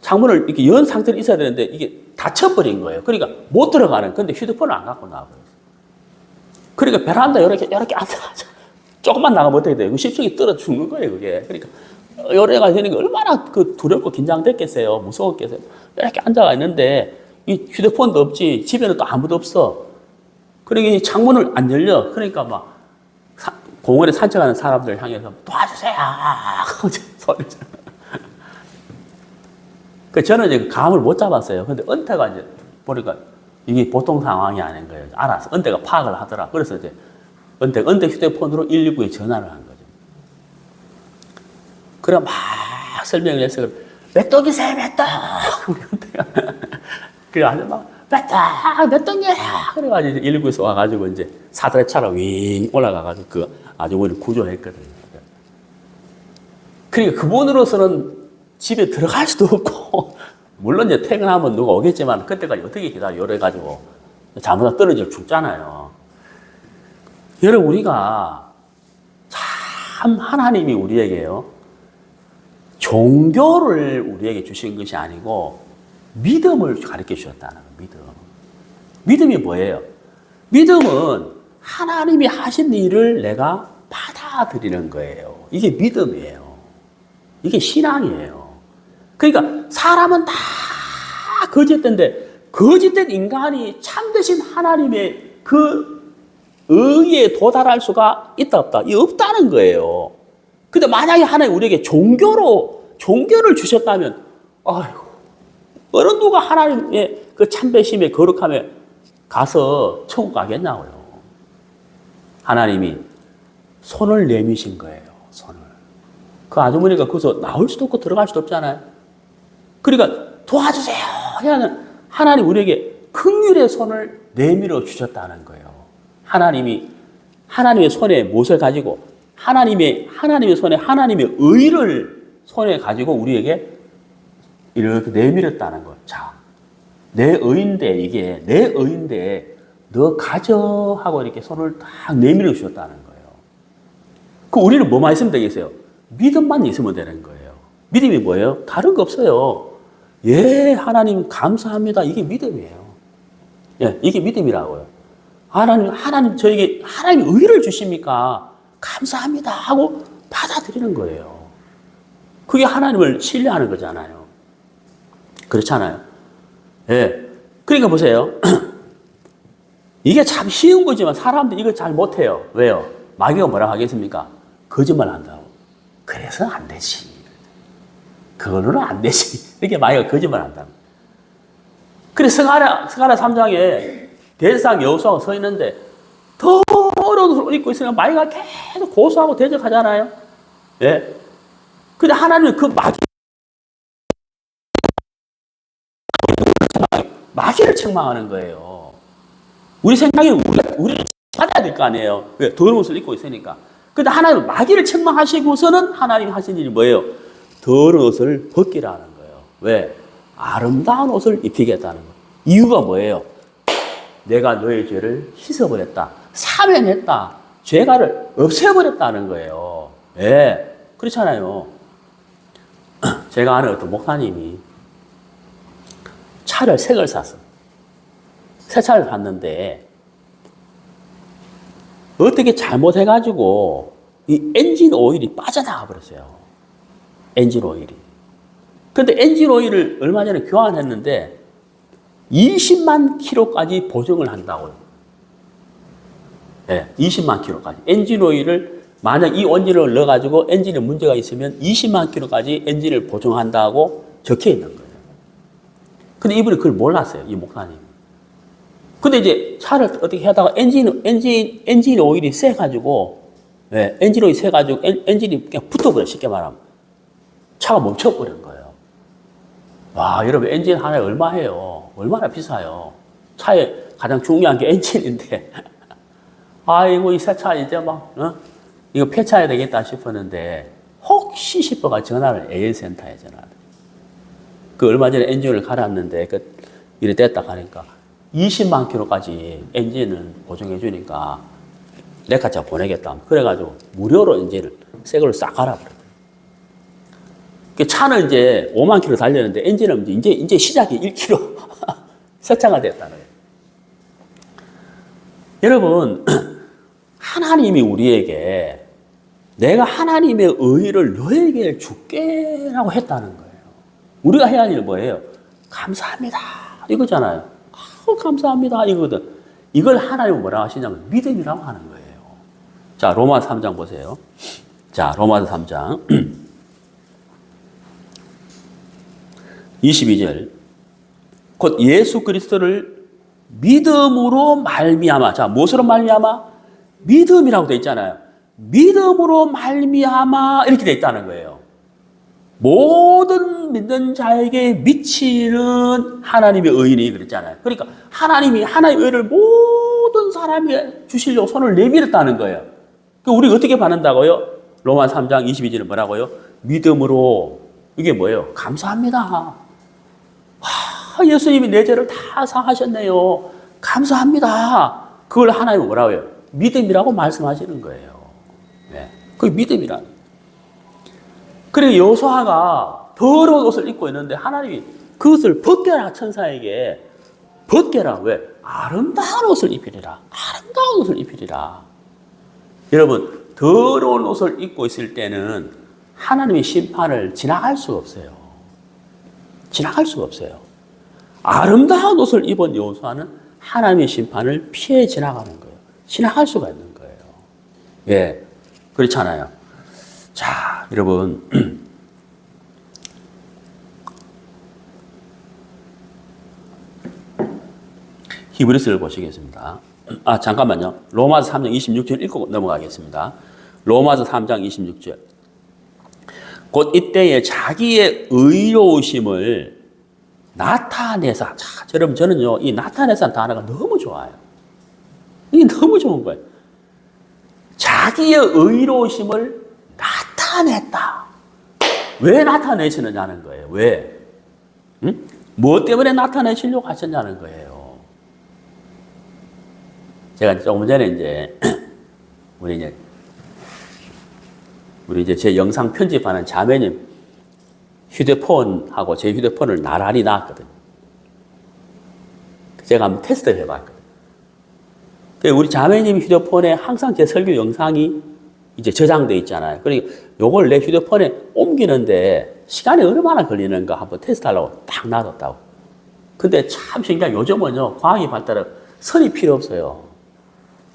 창문을 이렇게 연 상태로 있어야 되는데 이게 닫혀버린 거예요. 그러니까 못 들어가는. 근데 휴대폰을 안 갖고 나와버렸어요. 그러니까 베란다 이렇게 앉아가지고 조금만 나가면 어떻게 돼요? 그 십층이 떨어 죽는 거예요, 그게. 그러니까 요래가 되는 게 얼마나 그 두렵고 긴장됐겠어요. 무서웠겠어요. 이렇게 앉아가 있는데 이 휴대폰도 없지. 집에는 또 아무도 없어. 그러니까 이 창문을 안 열려. 그러니까 막 공원에 산책하는 사람들 향해서 도와주세요! 소리를 쳐. 저는 이제 감을 못 잡았어요. 근데 은퇴가 이제 보니까 이게 보통 상황이 아닌 거예요. 알아서. 은퇴가 파악을 하더라. 그래서 이제 은퇴 휴대폰으로 119에 전화를 한 거죠. 그래 막 설명을 했어요. 몇 동이세요, 몇 동? 우리 은퇴가. 그래 아주 몇 동이야? 그래가지고 119에서 와가지고 이제 사다리 차로 윙 올라가가지고 그 아주머니를 구조했거든요. 그러니까 그분으로서는 집에 들어갈 수도 없고, 물론 이제 퇴근하면 누가 오겠지만, 그때까지 어떻게 기다려, 이래가지고, 잘못하다 떨어져 죽잖아요. 여러분, 우리가 참 하나님이 우리에게요, 종교를 우리에게 주신 것이 아니고, 믿음을 가르쳐 주셨다는 거예요, 믿음. 믿음이 뭐예요? 믿음은 하나님이 하신 일을 내가 받아들이는 거예요. 이게 믿음이에요. 이게 신앙이에요. 그러니까 사람은 다 거짓된데 거짓된 인간이 참되신 하나님의 그 의에 도달할 수가 있다 없다? 이 없다는 거예요. 근데 만약에 하나님 우리에게 종교를 주셨다면 아이고 어느 누가 하나님의 그 참되심에 거룩함에 가서 천국 가겠냐고요. 하나님이 손을 내미신 거예요. 손을. 그 아주머니가 거기서 나올 수도 없고 들어갈 수도 없잖아요. 그러니까 도와주세요. 하나님 우리에게 긍휼의 손을 내밀어 주셨다는 거예요. 하나님의 손에 무엇을 가지고 하나님의 손에 하나님의 의를 손에 가지고 우리에게 이렇게 내밀었다는 거예요. 자, 내 의인데 너 가져 하고 이렇게 손을 딱 내밀어 주셨다는 거예요. 그 우리는 뭐만 있으면 되겠어요? 믿음만 있으면 되는 거예요. 믿음이 뭐예요? 다른 거 없어요. 예, 하나님 감사합니다. 이게 믿음이에요. 예, 이게 믿음이라고요. 하나님 저에게 하나님 의를 주십니까? 감사합니다 하고 받아들이는 거예요. 그게 하나님을 신뢰하는 거잖아요. 그렇잖아요. 예. 그러니까 보세요. 이게 참 쉬운 거지만 사람들이 이거 잘 못해요. 왜요? 마귀가 뭐라고 하겠습니까? 거짓말 한다고. 그래서 안 되지. 그걸로는 안 되지. 이렇게 마귀가 거짓말 한다고. 그래서 스가랴 3장에 대제사장 여호수아가 서 있는데 더 어려운 옷을 입고 있으면 마귀가 계속 고소하고 대적하잖아요. 예. 근데 하나님은 그 마귀를 책망하는 거예요. 우리 생각에는 우리를 찾아야 될 거 아니에요. 왜? 더러운 옷을 입고 있으니까. 근데 하나님은 마귀를 책망하시고서는 하나님 하신 일이 뭐예요? 더러운 옷을 벗기라는 거예요. 왜? 아름다운 옷을 입히겠다는 거예요. 이유가 뭐예요? 내가 너의 죄를 씻어버렸다. 사면했다. 죄가를 없애버렸다는 거예요. 예. 그렇잖아요. 제가 아는 어떤 목사님이 차를 새 걸 샀어. 새 차를 샀는데 어떻게 잘못해가지고 이 엔진 오일이 빠져나가 버렸어요. 엔진 오일이. 근데 엔진 오일을 얼마 전에 교환했는데 20만 킬로까지 보증을 한다고요. 네, 20만 킬로까지. 엔진 오일을 만약 이 엔진을 넣어가지고 엔진에 문제가 있으면 20만 킬로까지 엔진을 보증한다고 적혀 있는 거예요. 근데 이분이 그걸 몰랐어요, 이 목사님. 근데 이제 차를 어떻게 하다가 엔진 오일이 세가지고, 네, 엔진 오일이 세가지고 엔진이 그냥 붙어버려, 쉽게 말하면. 차가 멈춰버린 거예요. 와, 여러분, 엔진 하나에 얼마 해요? 얼마나 비싸요? 차에 가장 중요한 게 엔진인데. 아이고, 이 새 차 이제 막, 이거 폐차해야 되겠다 싶었는데, 혹시 싶어가 전화를 AS센터에 전화를. 그 얼마 전에 엔진을 갈았는데, 이래 됐다 가니까, 20만 킬로까지 엔진을 보증해 주니까, 내 카차 보내겠다. 그래가지고, 무료로 엔진을, 새 걸로 싹 갈아버렸어요. 그 차는 이제 5만 킬로 달렸는데, 엔진은 이제 시작이 1킬로. 새 차가 됐다는 거예요. 여러분, 하나님이 우리에게 내가 하나님의 의를 너에게 줄게라고 했다는 거예요. 우리가 해야 할 일은 뭐예요? 감사합니다. 이거잖아요. 감사합니다. 이거거든. 이걸 하나님은 뭐라고 하시냐면 믿음이라고 하는 거예요. 자, 로마서 3장 보세요. 자, 로마서 3장 22절. 곧 예수 그리스도를 믿음으로 말미암아. 자, 무엇으로 말미암아? 믿음이라고 돼 있잖아요. 믿음으로 말미암아 이렇게 돼 있다는 거예요. 모든 믿는 자에게 미치는 하나님의 의인이 그랬잖아요. 그러니까 하나님이 하나님의 의를 모든 사람에게 주시려고 손을 내밀었다는 거예요. 우리가 어떻게 받는다고요? 로마 3장 22절은 뭐라고요? 믿음으로. 이게 뭐예요? 감사합니다. 예수님이 내 죄를 다 사하셨네요. 감사합니다. 그걸 하나님은 뭐라고 해요? 믿음이라고 말씀하시는 거예요. 네. 그게 믿음이라는 거예요. 그리고 여호수아가 더러운 옷을 입고 있는데 하나님이 그것을 벗겨라, 천사에게. 벗겨라. 왜? 아름다운 옷을 입히리라. 아름다운 옷을 입히리라. 여러분, 더러운 옷을 입고 있을 때는 하나님의 심판을 지나갈 수가 없어요. 지나갈 수가 없어요. 아름다운 옷을 입은 여호수아는 하나님의 심판을 피해 지나가는 거예요. 지나갈 수가 있는 거예요. 예, 그렇잖아요. 자, 여러분. 히브리서를 보시겠습니다. 잠깐만요. 로마서 3장 26절 읽고 넘어가겠습니다. 로마서 3장 26절. 곧 이때에 자기의 의로우심을 나타내사. 자, 여러분, 저는요, 이 나타내사는 단어가 너무 좋아요. 이게 너무 좋은 거예요. 자기의 의로우심을 나타냈다. 왜 나타내시느냐는 거예요. 왜? 응? 뭐 때문에 나타내시려고 하셨냐는 거예요. 제가 조금 전에 우리 이제 제 영상 편집하는 자매님 휴대폰하고 제 휴대폰을 나란히 놨거든요. 제가 한번 테스트를 해봤거든요. 우리 자매님 휴대폰에 항상 제 설교 영상이 이제 저장돼 있잖아요. 그러니까 요걸 내 휴대폰에 옮기는데 시간이 얼마나 걸리는가 한번 테스트하려고 딱 놔뒀다고. 근데 참 신기한 요즘은요, 과학이 발달해 선이 필요 없어요.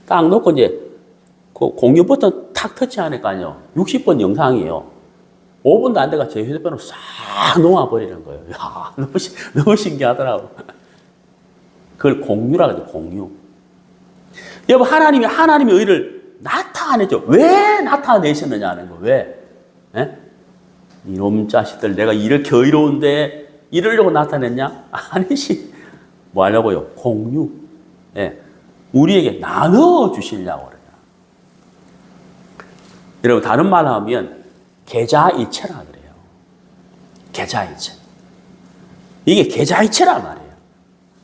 딱 놓고 이제 그 공유 버튼 탁 터치하니까요, 60번 영상이에요. 5분도 안 돼가 제 휴대폰으로 싹 놓아버리는 거예요. 야, 너무 신기하더라고. 그걸 공유라고 하죠, 공유. 여러분, 하나님의 의를 나타내죠. 왜 나타내셨느냐는 거, 왜? 예? 이놈 자식들, 내가 이렇게 의로운데 이러려고 나타냈냐? 아니지. 뭐 하려고요? 공유. 예. 우리에게 나눠주시려고 그래요. 여러분, 다른 말로 하면 계좌이체라 그래요. 계좌이체. 이게 계좌이체란 말이에요.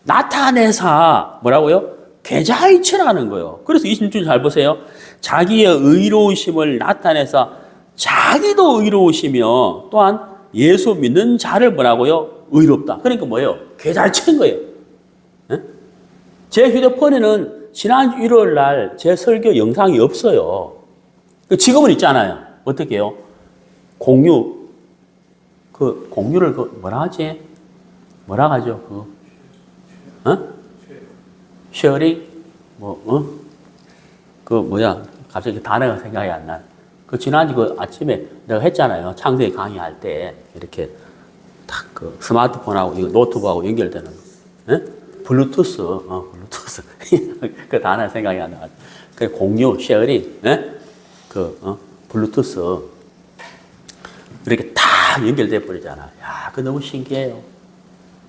나타내사 뭐라고요? 계좌이체라는 거예요. 그래서 26절 잘 보세요. 자기의 의로우심을 나타내사 자기도 의로우시며 또한 예수 믿는 자를 뭐라고요? 의롭다. 그러니까 뭐예요? 계좌이체인 거예요. 네? 제 휴대폰에는 지난 일요일 날 제 설교 영상이 없어요. 지금은 있잖아요. 어떻게 해요? 공유를 뭐라 하지? 뭐라 하죠? 쉐어링? 갑자기 단어가 생각이 안 나. 지난주 아침에 내가 했잖아요. 창세기 강의할 때, 이렇게 딱 스마트폰하고 이거 노트북하고 연결되는, 블루투스, 블루투스. 그 단어 생각이 안 나. 공유, 쉐어링, 블루투스. 이렇게 다 연결돼 버리잖아. 야, 그거 너무 신기해요.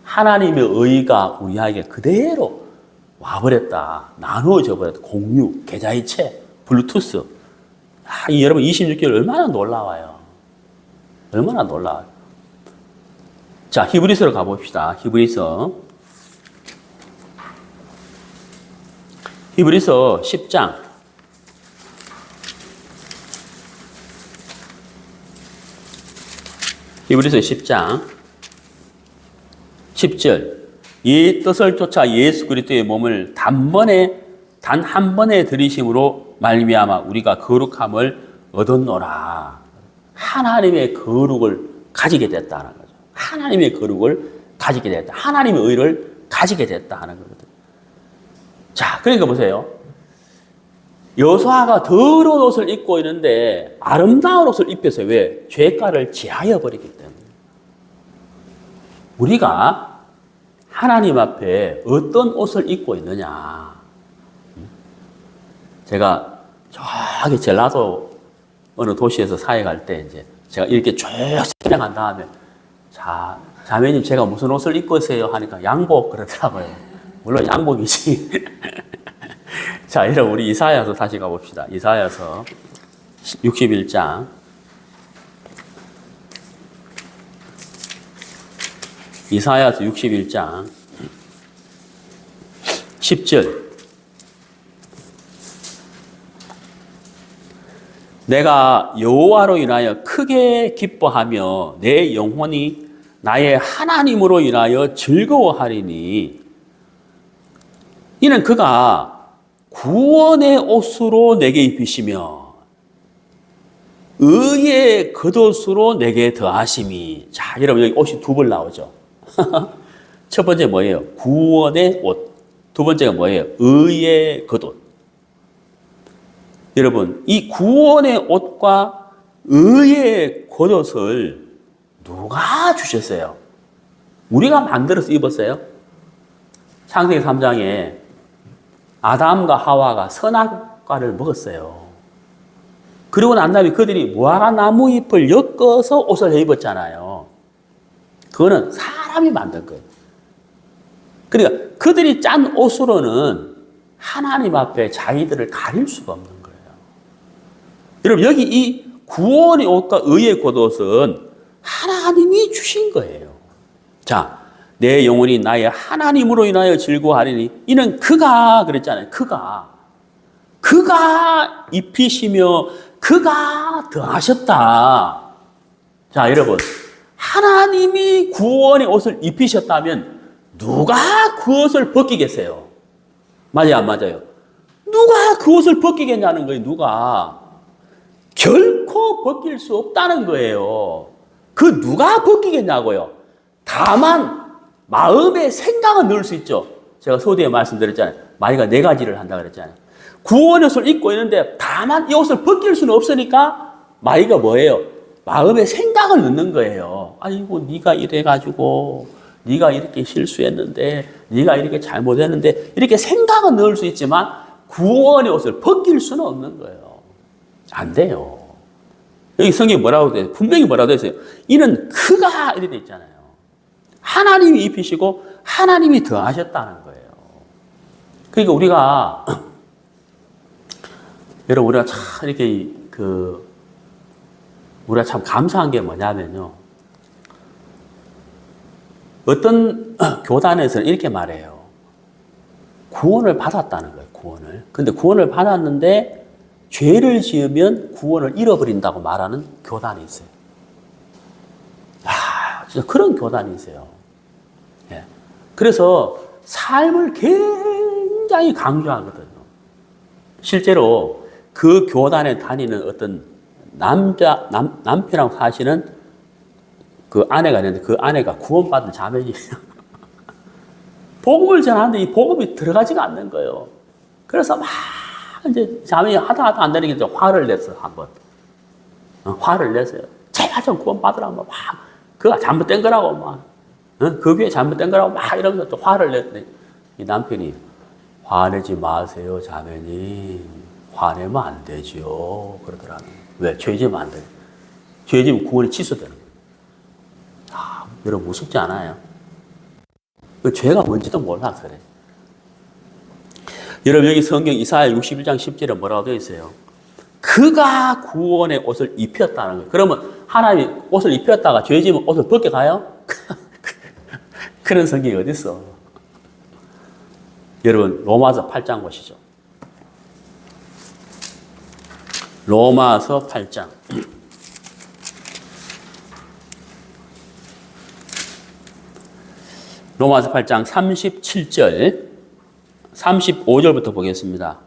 하나님의 의가 우리에게 그대로 와버렸다. 나누어져 버렸다. 공유, 계좌이체, 블루투스. 여러분 26개월 얼마나 놀라워요. 얼마나 놀라워요. 자, 히브리서로 가봅시다. 히브리서 10장. 히브리서 10장 10절. 이 뜻을 쫓아 예수 그리스도의 몸을 단 한 번에 들이심으로 말미암아 우리가 거룩함을 얻었노라. 하나님의 거룩을 가지게 됐다는 거죠. 하나님의 거룩을 가지게 됐다. 하나님의 의를 가지게 됐다 하는 거거든요. 자, 그러니까 보세요. 여호수아가 더러운 옷을 입고 있는데 아름다운 옷을 입혔어요. 왜? 죄가를 제하여 버리기 때문에. 우리가 하나님 앞에 어떤 옷을 입고 있느냐. 제가 저기 전라도 어느 도시에서 사회 갈 때 이제 제가 이렇게 쭉 설명한 다음에 자, 자매님 제가 무슨 옷을 입고 있어요? 하니까 양복 그러더라고요. 물론 양복이지. 자, 여러분 우리 이사야서 다시 가봅시다. 이사야서 61장. 이사야서 61장 10절. 내가 여호와로 인하여 크게 기뻐하며 내 영혼이 나의 하나님으로 인하여 즐거워하리니 이는 그가 구원의 옷으로 내게 입히시며 의의 겉옷으로 내게 더하심이. 자, 여러분 여기 옷이 두 번 나오죠. 첫 번째 뭐예요? 구원의 옷. 두 번째가 뭐예요? 의의 겉옷. 여러분, 이 구원의 옷과 의의 겉옷을 누가 주셨어요? 우리가 만들어서 입었어요? 창세기 3장에 아담과 하와가 선악과를 먹었어요. 그리고 난 다음에 그들이 무화과 나무 잎을 엮어서 옷을 입었잖아요. 그거는 사람이 만든 거예요. 그러니까 그들이 짠 옷으로는 하나님 앞에 자기들을 가릴 수가 없는 거예요. 여러분 여기 이 구원의 옷과 의의 겉옷은 하나님이 주신 거예요. 자, 내 영혼이 나의 하나님으로 인하여 즐거워하리니 이는 그가 그랬잖아요. 그가 입히시며 그가 더하셨다. 자, 여러분 하나님이 구원의 옷을 입히셨다면 누가 그 옷을 벗기겠어요? 맞아요, 안 맞아요? 누가 그 옷을 벗기겠냐는 거예요. 누가? 결코 벗길 수 없다는 거예요. 그 누가 벗기겠냐고요. 다만 마음의 생각은 넣을 수 있죠. 제가 소대에 말씀드렸잖아요. 마귀가 네 가지를 한다 그랬잖아요. 구원의 옷을 입고 있는데 다만 이 옷을 벗길 수는 없으니까 마귀가 뭐예요? 마음의 생각을 넣는 거예요. 아이고 네가 이래가지고 네가 이렇게 실수했는데 네가 이렇게 잘못했는데 이렇게 생각은 넣을 수 있지만 구원의 옷을 벗길 수는 없는 거예요. 안 돼요. 여기 성경이 뭐라고 돼? 분명히 뭐라고 돼 있어요? 이는 그가 이렇게 돼 있잖아요. 하나님이 입히시고 하나님이 더하셨다는 거예요. 그러니까 우리가 여러분 우리가 참 이렇게 우리가 참 감사한 게 뭐냐면요. 어떤 교단에서는 이렇게 말해요. 구원을 받았다는 거예요. 구원을. 근데 구원을 받았는데 죄를 지으면 구원을 잃어버린다고 말하는 교단이 있어요. 진짜 그런 교단이 있어요. 예. 그래서 삶을 굉장히 강조하거든요. 실제로 그 교단에 다니는 어떤 남편하고 사시는 그 아내가 있는데 그 아내가 구원받은 자매이에요. 복음을 전하는데 이 복음이 들어가지가 않는 거예요. 그래서 막 이제 자매이 하다 안 되는 게 이제 화를 냈어, 한번. 화를 냈어요. 제발 좀 구원받으라고 막, 그가 잘못된 거라고 막, 그 교회 잘못된 거라고 막 이러면서 또 화를 냈는데, 이 남편이 화내지 마세요, 자매님. 화내면 안 되죠. 그러더라고요. 왜? 죄 지으면 안 돼요. 죄 지으면 구원이 취소되는 거예요. 여러분 무섭지 않아요? 그 죄가 뭔지도 몰라서 그래. 여러분 여기 성경 이사야 61장 10절에 뭐라고 되어 있어요? 그가 구원의 옷을 입혔다는 거예요. 그러면 하나님이 옷을 입혔다가 죄 지으면 옷을 벗겨가요? 그런 성경이 어디 있어? 여러분 로마서 8장 보시죠. 로마서 8장. 로마서 8장 37절. 35절부터 보겠습니다.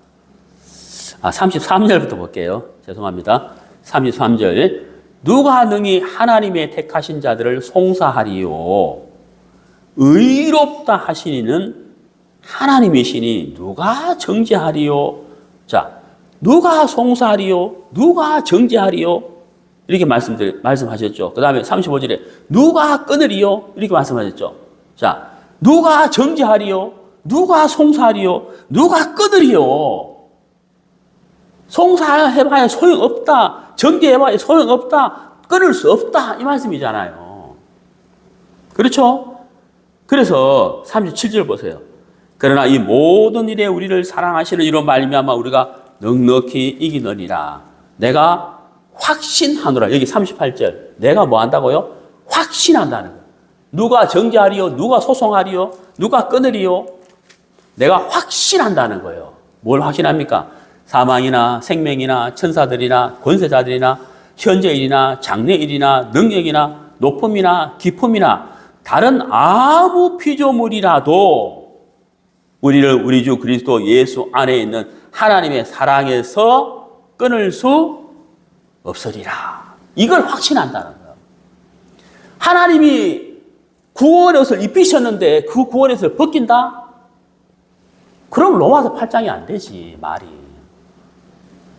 33절부터 볼게요. 죄송합니다. 33절. 누가 능히 하나님의 택하신 자들을 송사하리요. 의롭다 하시니는 하나님이시니 누가 정죄하리요. 자, 누가 송사하리요? 누가 정죄하리요? 이렇게 말씀하셨죠. 그 다음에 35절에 누가 끊으리요? 이렇게 말씀하셨죠. 자, 누가 정죄하리요? 누가 송사하리요? 누가 끊으리요? 송사해봐야 소용없다. 정죄해봐야 소용없다. 끊을 수 없다. 이 말씀이잖아요. 그렇죠? 그래서 37절 보세요. 그러나 이 모든 일에 우리를 사랑하시는 이로 말미암아 우리가 넉넉히 이기느니라. 내가 확신하노라. 여기 38절. 내가 뭐 한다고요? 확신한다는 거예요. 누가 정죄하리요? 누가 소송하리요? 누가 끊으리요? 내가 확신한다는 거예요. 뭘 확신합니까? 사망이나 생명이나 천사들이나 권세자들이나 현재일이나 장래일이나 능력이나 높음이나 깊음이나 다른 아무 피조물이라도 우리를 우리 주 그리스도 예수 안에 있는 하나님의 사랑에서 끊을 수 없으리라. 이걸 확신한다는 거예요. 하나님이 구원의 옷을 입히셨는데 그 구원의 옷을 벗긴다? 그럼 로마서 8장이 안 되지, 말이.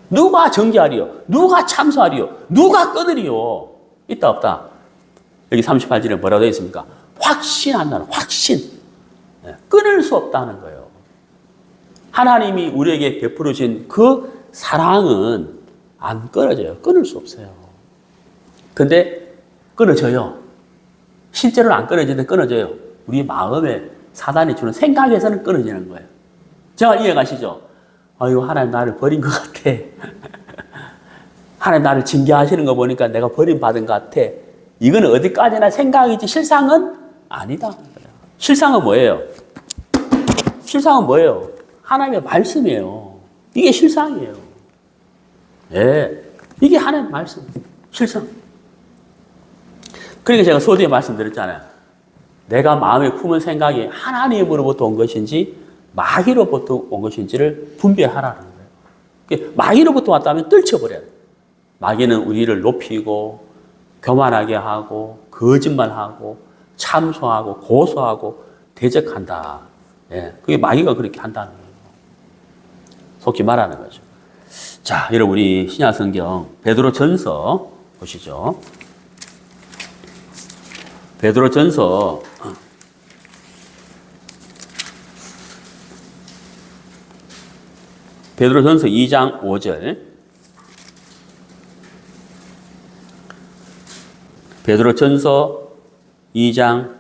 누가 정죄하리요? 누가 참소하리요? 누가 끊으리요? 있다 없다? 여기 38절에 뭐라고 되어 있습니까? 확신한다는, 확신. 끊을 수 없다는 거예요. 하나님이 우리에게 베풀으신 그 사랑은 안 끊어져요. 끊을 수 없어요. 근데 끊어져요. 실제로는 안 끊어지는데 끊어져요. 우리 마음에 사단이 주는 생각에서는 끊어지는 거예요. 제가 이해가시죠? 아유, 하나님 나를 버린 것 같아. 하나님 나를 징계하시는 거 보니까 내가 버림받은 것 같아. 이거는 어디까지나 생각이지 실상은 아니다. 실상은 뭐예요? 실상은 뭐예요? 하나님의 말씀이에요. 이게 실상이에요. 예, 이게 하나님의 말씀, 실상. 그러니까 제가 소두에 말씀드렸잖아요. 내가 마음에 품은 생각이 하나님으로부터 온 것인지 마귀로부터 온 것인지를 분별하라는 거예요. 마귀로부터 왔다면 떨쳐버려요. 마귀는 우리를 높이고 교만하게 하고 거짓말하고 참소하고 고소하고 대적한다. 예, 그게 마귀가 그렇게 한다는 거예요. 속히 말하는 거죠. 자, 여러분 우리 신약성경 베드로전서 보시죠. 베드로전서 2장 5절. 베드로전서 2장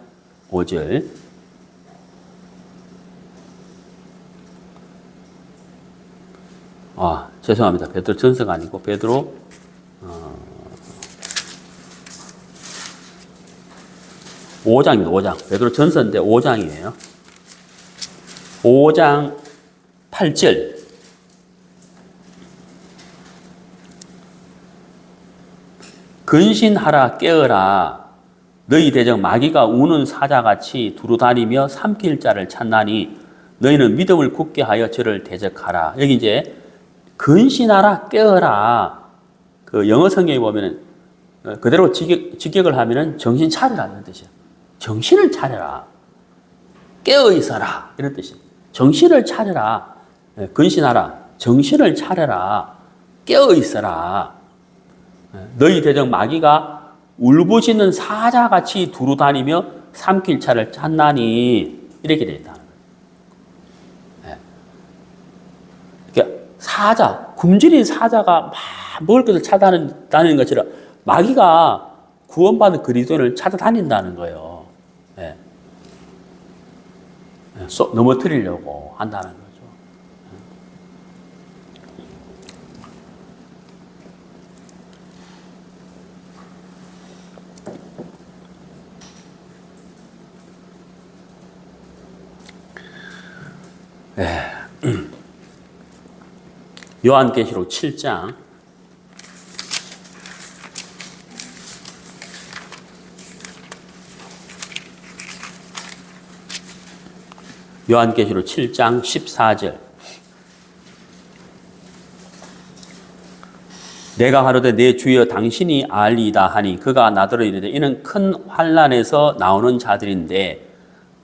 5절. 죄송합니다. 베드로전서가 아니고 베드로 5장입니다. 5장. 베드로전서인데 5장이에요. 5장 8절. 근신하라 깨어라 너희 대적 마귀가 우는 사자같이 두루다니며 삼킬 자를 찾나니 너희는 믿음을 굳게 하여 저를 대적하라. 여기 이제 근신하라 깨어라. 그 영어 성경에 보면은 그대로 직역을 하면은 정신 차리라 이런 뜻이에요. 정신을 차려라. 깨어 있어라 이런 뜻이에요. 정신을 차려라. 근신하라. 정신을 차려라. 깨어 있어라. 너희 대적 마귀가 울부짖는 사자같이 두루다니며 삼킬 자를 찾나니 이렇게 되어 있다는 거예요. 그러니까 사자, 굶주린 사자가 막 먹을 것을 찾아다니는 것처럼 마귀가 구원받은 그리스도인을 찾아다닌다는 거예요. 넘어뜨리려고 한다는 거죠. 요한계시록 7장 요한계시록 7장 14절. 내가 가로되 내 주여 당신이 알리이다 하니 그가 나더러 이르되 이는 큰 환난에서 나오는 자들인데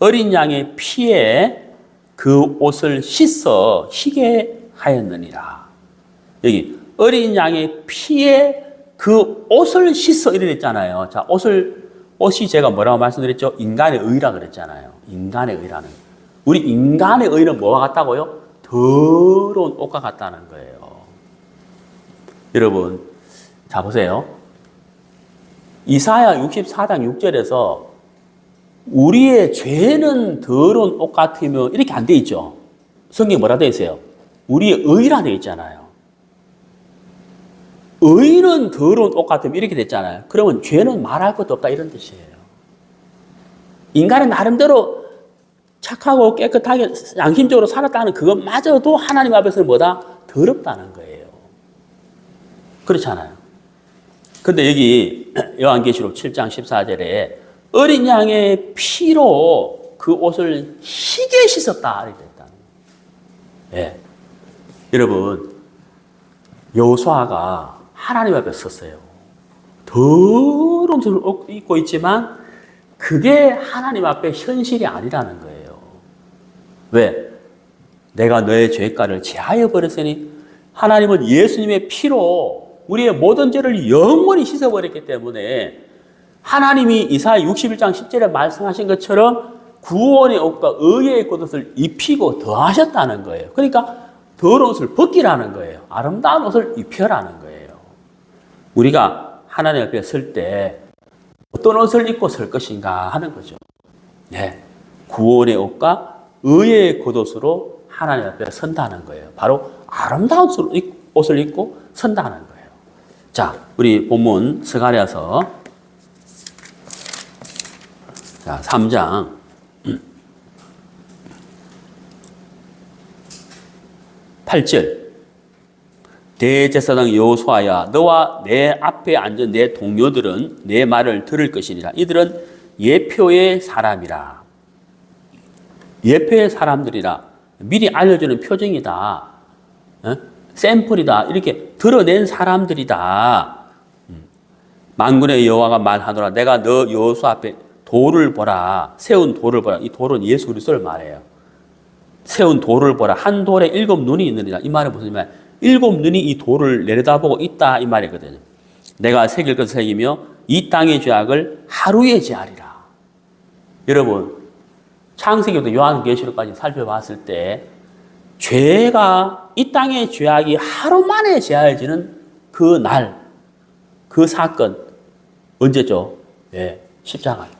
어린 양의 피에 그 옷을 씻어 희게 하였느니라. 여기 어린 양의 피에 그 옷을 씻어 이래 됐잖아요. 자, 옷이 제가 뭐라고 말씀드렸죠? 인간의 의라 그랬잖아요. 인간의 의라는. 우리 인간의 의는 뭐와 같다고요? 더러운 옷과 같다는 거예요. 여러분, 자 보세요. 이사야 64장 6절에서 우리의 죄는 더러운 옷 같으며 이렇게 안 돼 있죠. 성경에 뭐라 돼 있어요? 우리의 의라 돼 있잖아요. 의는 더러운 옷 같으면 이렇게 됐잖아요. 그러면 죄는 말할 것도 없다 이런 뜻이에요. 인간은 나름대로 착하고 깨끗하게 양심적으로 살았다는 그것마저도 하나님 앞에서는 뭐다? 더럽다는 거예요. 그렇잖아요. 근데 여기 요한계시록 7장 14절에 어린 양의 피로 그 옷을 희게 씻었다 이렇게 됐다는 거예요. 예. 여러분, 여호수아가 하나님 앞에 섰어요. 더러운 옷을 입고 있지만 그게 하나님 앞에 현실이 아니라는 거예요. 왜? 내가 너의 죄가를 제하여 버렸으니 하나님은 예수님의 피로 우리의 모든 죄를 영원히 씻어버렸기 때문에 하나님이 이사야 61장 10절에 말씀하신 것처럼 구원의 옷과 의의 옷을 입히고 더하셨다는 거예요. 그러니까 더러운 옷을 벗기라는 거예요. 아름다운 옷을 입혀라는 거예요. 우리가 하나님 앞에 설 때 어떤 옷을 입고 설 것인가 하는 거죠. 네. 구원의 옷과 의의 겉옷으로 하나님 앞에 선다는 거예요. 바로 아름다운 옷을 입고 선다는 거예요. 자, 우리 본문 스가랴서 자, 3장 8절 대제사장 여호수아야 너와 내 앞에 앉은 내 동료들은 내 말을 들을 것이니라. 이들은 예표의 사람이라. 예표의 사람들이라. 미리 알려주는 표정이다. 샘플이다. 이렇게 드러낸 사람들이다. 만군의 여호와가 말하노라. 내가 너 여호수아 앞에 돌을 보라. 세운 돌을 보라. 이 돌은 예수 그리스도를 말해요. 세운 돌을 보라. 한 돌에 7 눈이 있느니라. 이 말은 무슨 말? 7 눈이 이 돌을 내려다보고 있다 이 말이거든요. 내가 새길 것을 새기며 이 땅의 죄악을 하루에 제하리라. 여러분, 창세기부터 요한계시록까지 살펴봤을 때 죄가 이 땅의 죄악이 하루 만에 제하여지는 그 날, 그 사건 언제죠? 예, 십자가예요.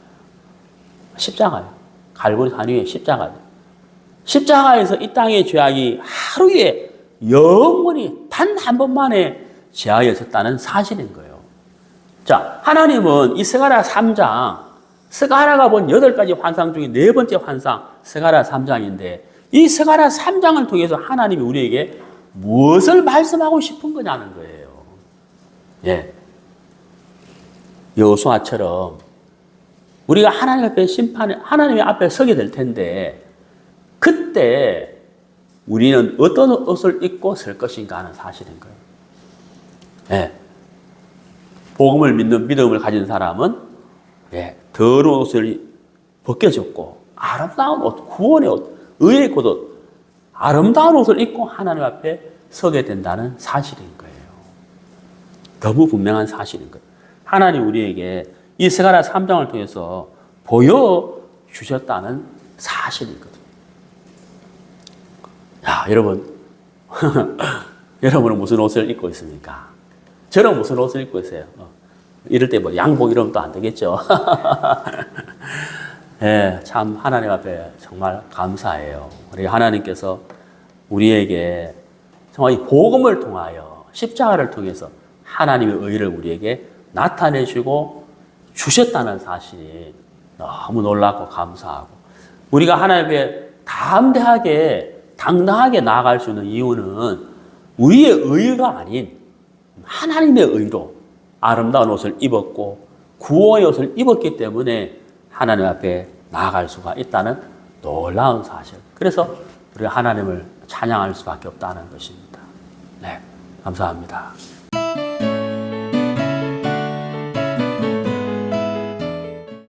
십자가예요. 갈보리 산 위에 십자가예요. 십자가에서 이 땅의 죄악이 하루에 영원히 단 한 번만에 제하여졌다는 사실인 거예요. 자, 하나님은 이 스가랴 3장, 스가랴가 본 8가지 환상 중에 4번째 환상, 스가랴 3장인데 이 스가랴 3장을 통해서 하나님이 우리에게 무엇을 말씀하고 싶은 거냐는 거예요. 예. 여호수아처럼 우리가 하나님 앞에 하나님의 앞에 서게 될 텐데 그때 우리는 어떤 옷을 입고 설 것인가 하는 사실인 거예요. 예. 복음을 믿는 믿음을 가진 사람은 예, 더러운 옷을 벗겨졌고 아름다운 옷, 구원의 옷, 의의 겉옷, 아름다운 옷을 입고 하나님 앞에 서게 된다는 사실인 거예요. 너무 분명한 사실인 거예요. 하나님 우리에게 이 스가랴 3장을 통해서 보여주셨다는 사실이거든요. 야, 여러분, 여러분은 무슨 옷을 입고 있습니까? 저는 무슨 옷을 입고 있어요? 이럴 때 뭐 양복 이러면 또 안 되겠죠. 예, 참 하나님 앞에 정말 감사해요. 우리 하나님께서 우리에게 정말 이 복음을 통하여 십자가를 통해서 하나님의 의를 우리에게 나타내시고 주셨다는 사실이 너무 놀랍고 감사하고 우리가 하나님 앞에 담대하게 당당하게 나아갈 수 있는 이유는 우리의 의가 아닌 하나님의 의로 아름다운 옷을 입었고 구원의 옷을 입었기 때문에 하나님 앞에 나아갈 수가 있다는 놀라운 사실. 그래서 우리가 하나님을 찬양할 수밖에 없다는 것입니다. 네, 감사합니다.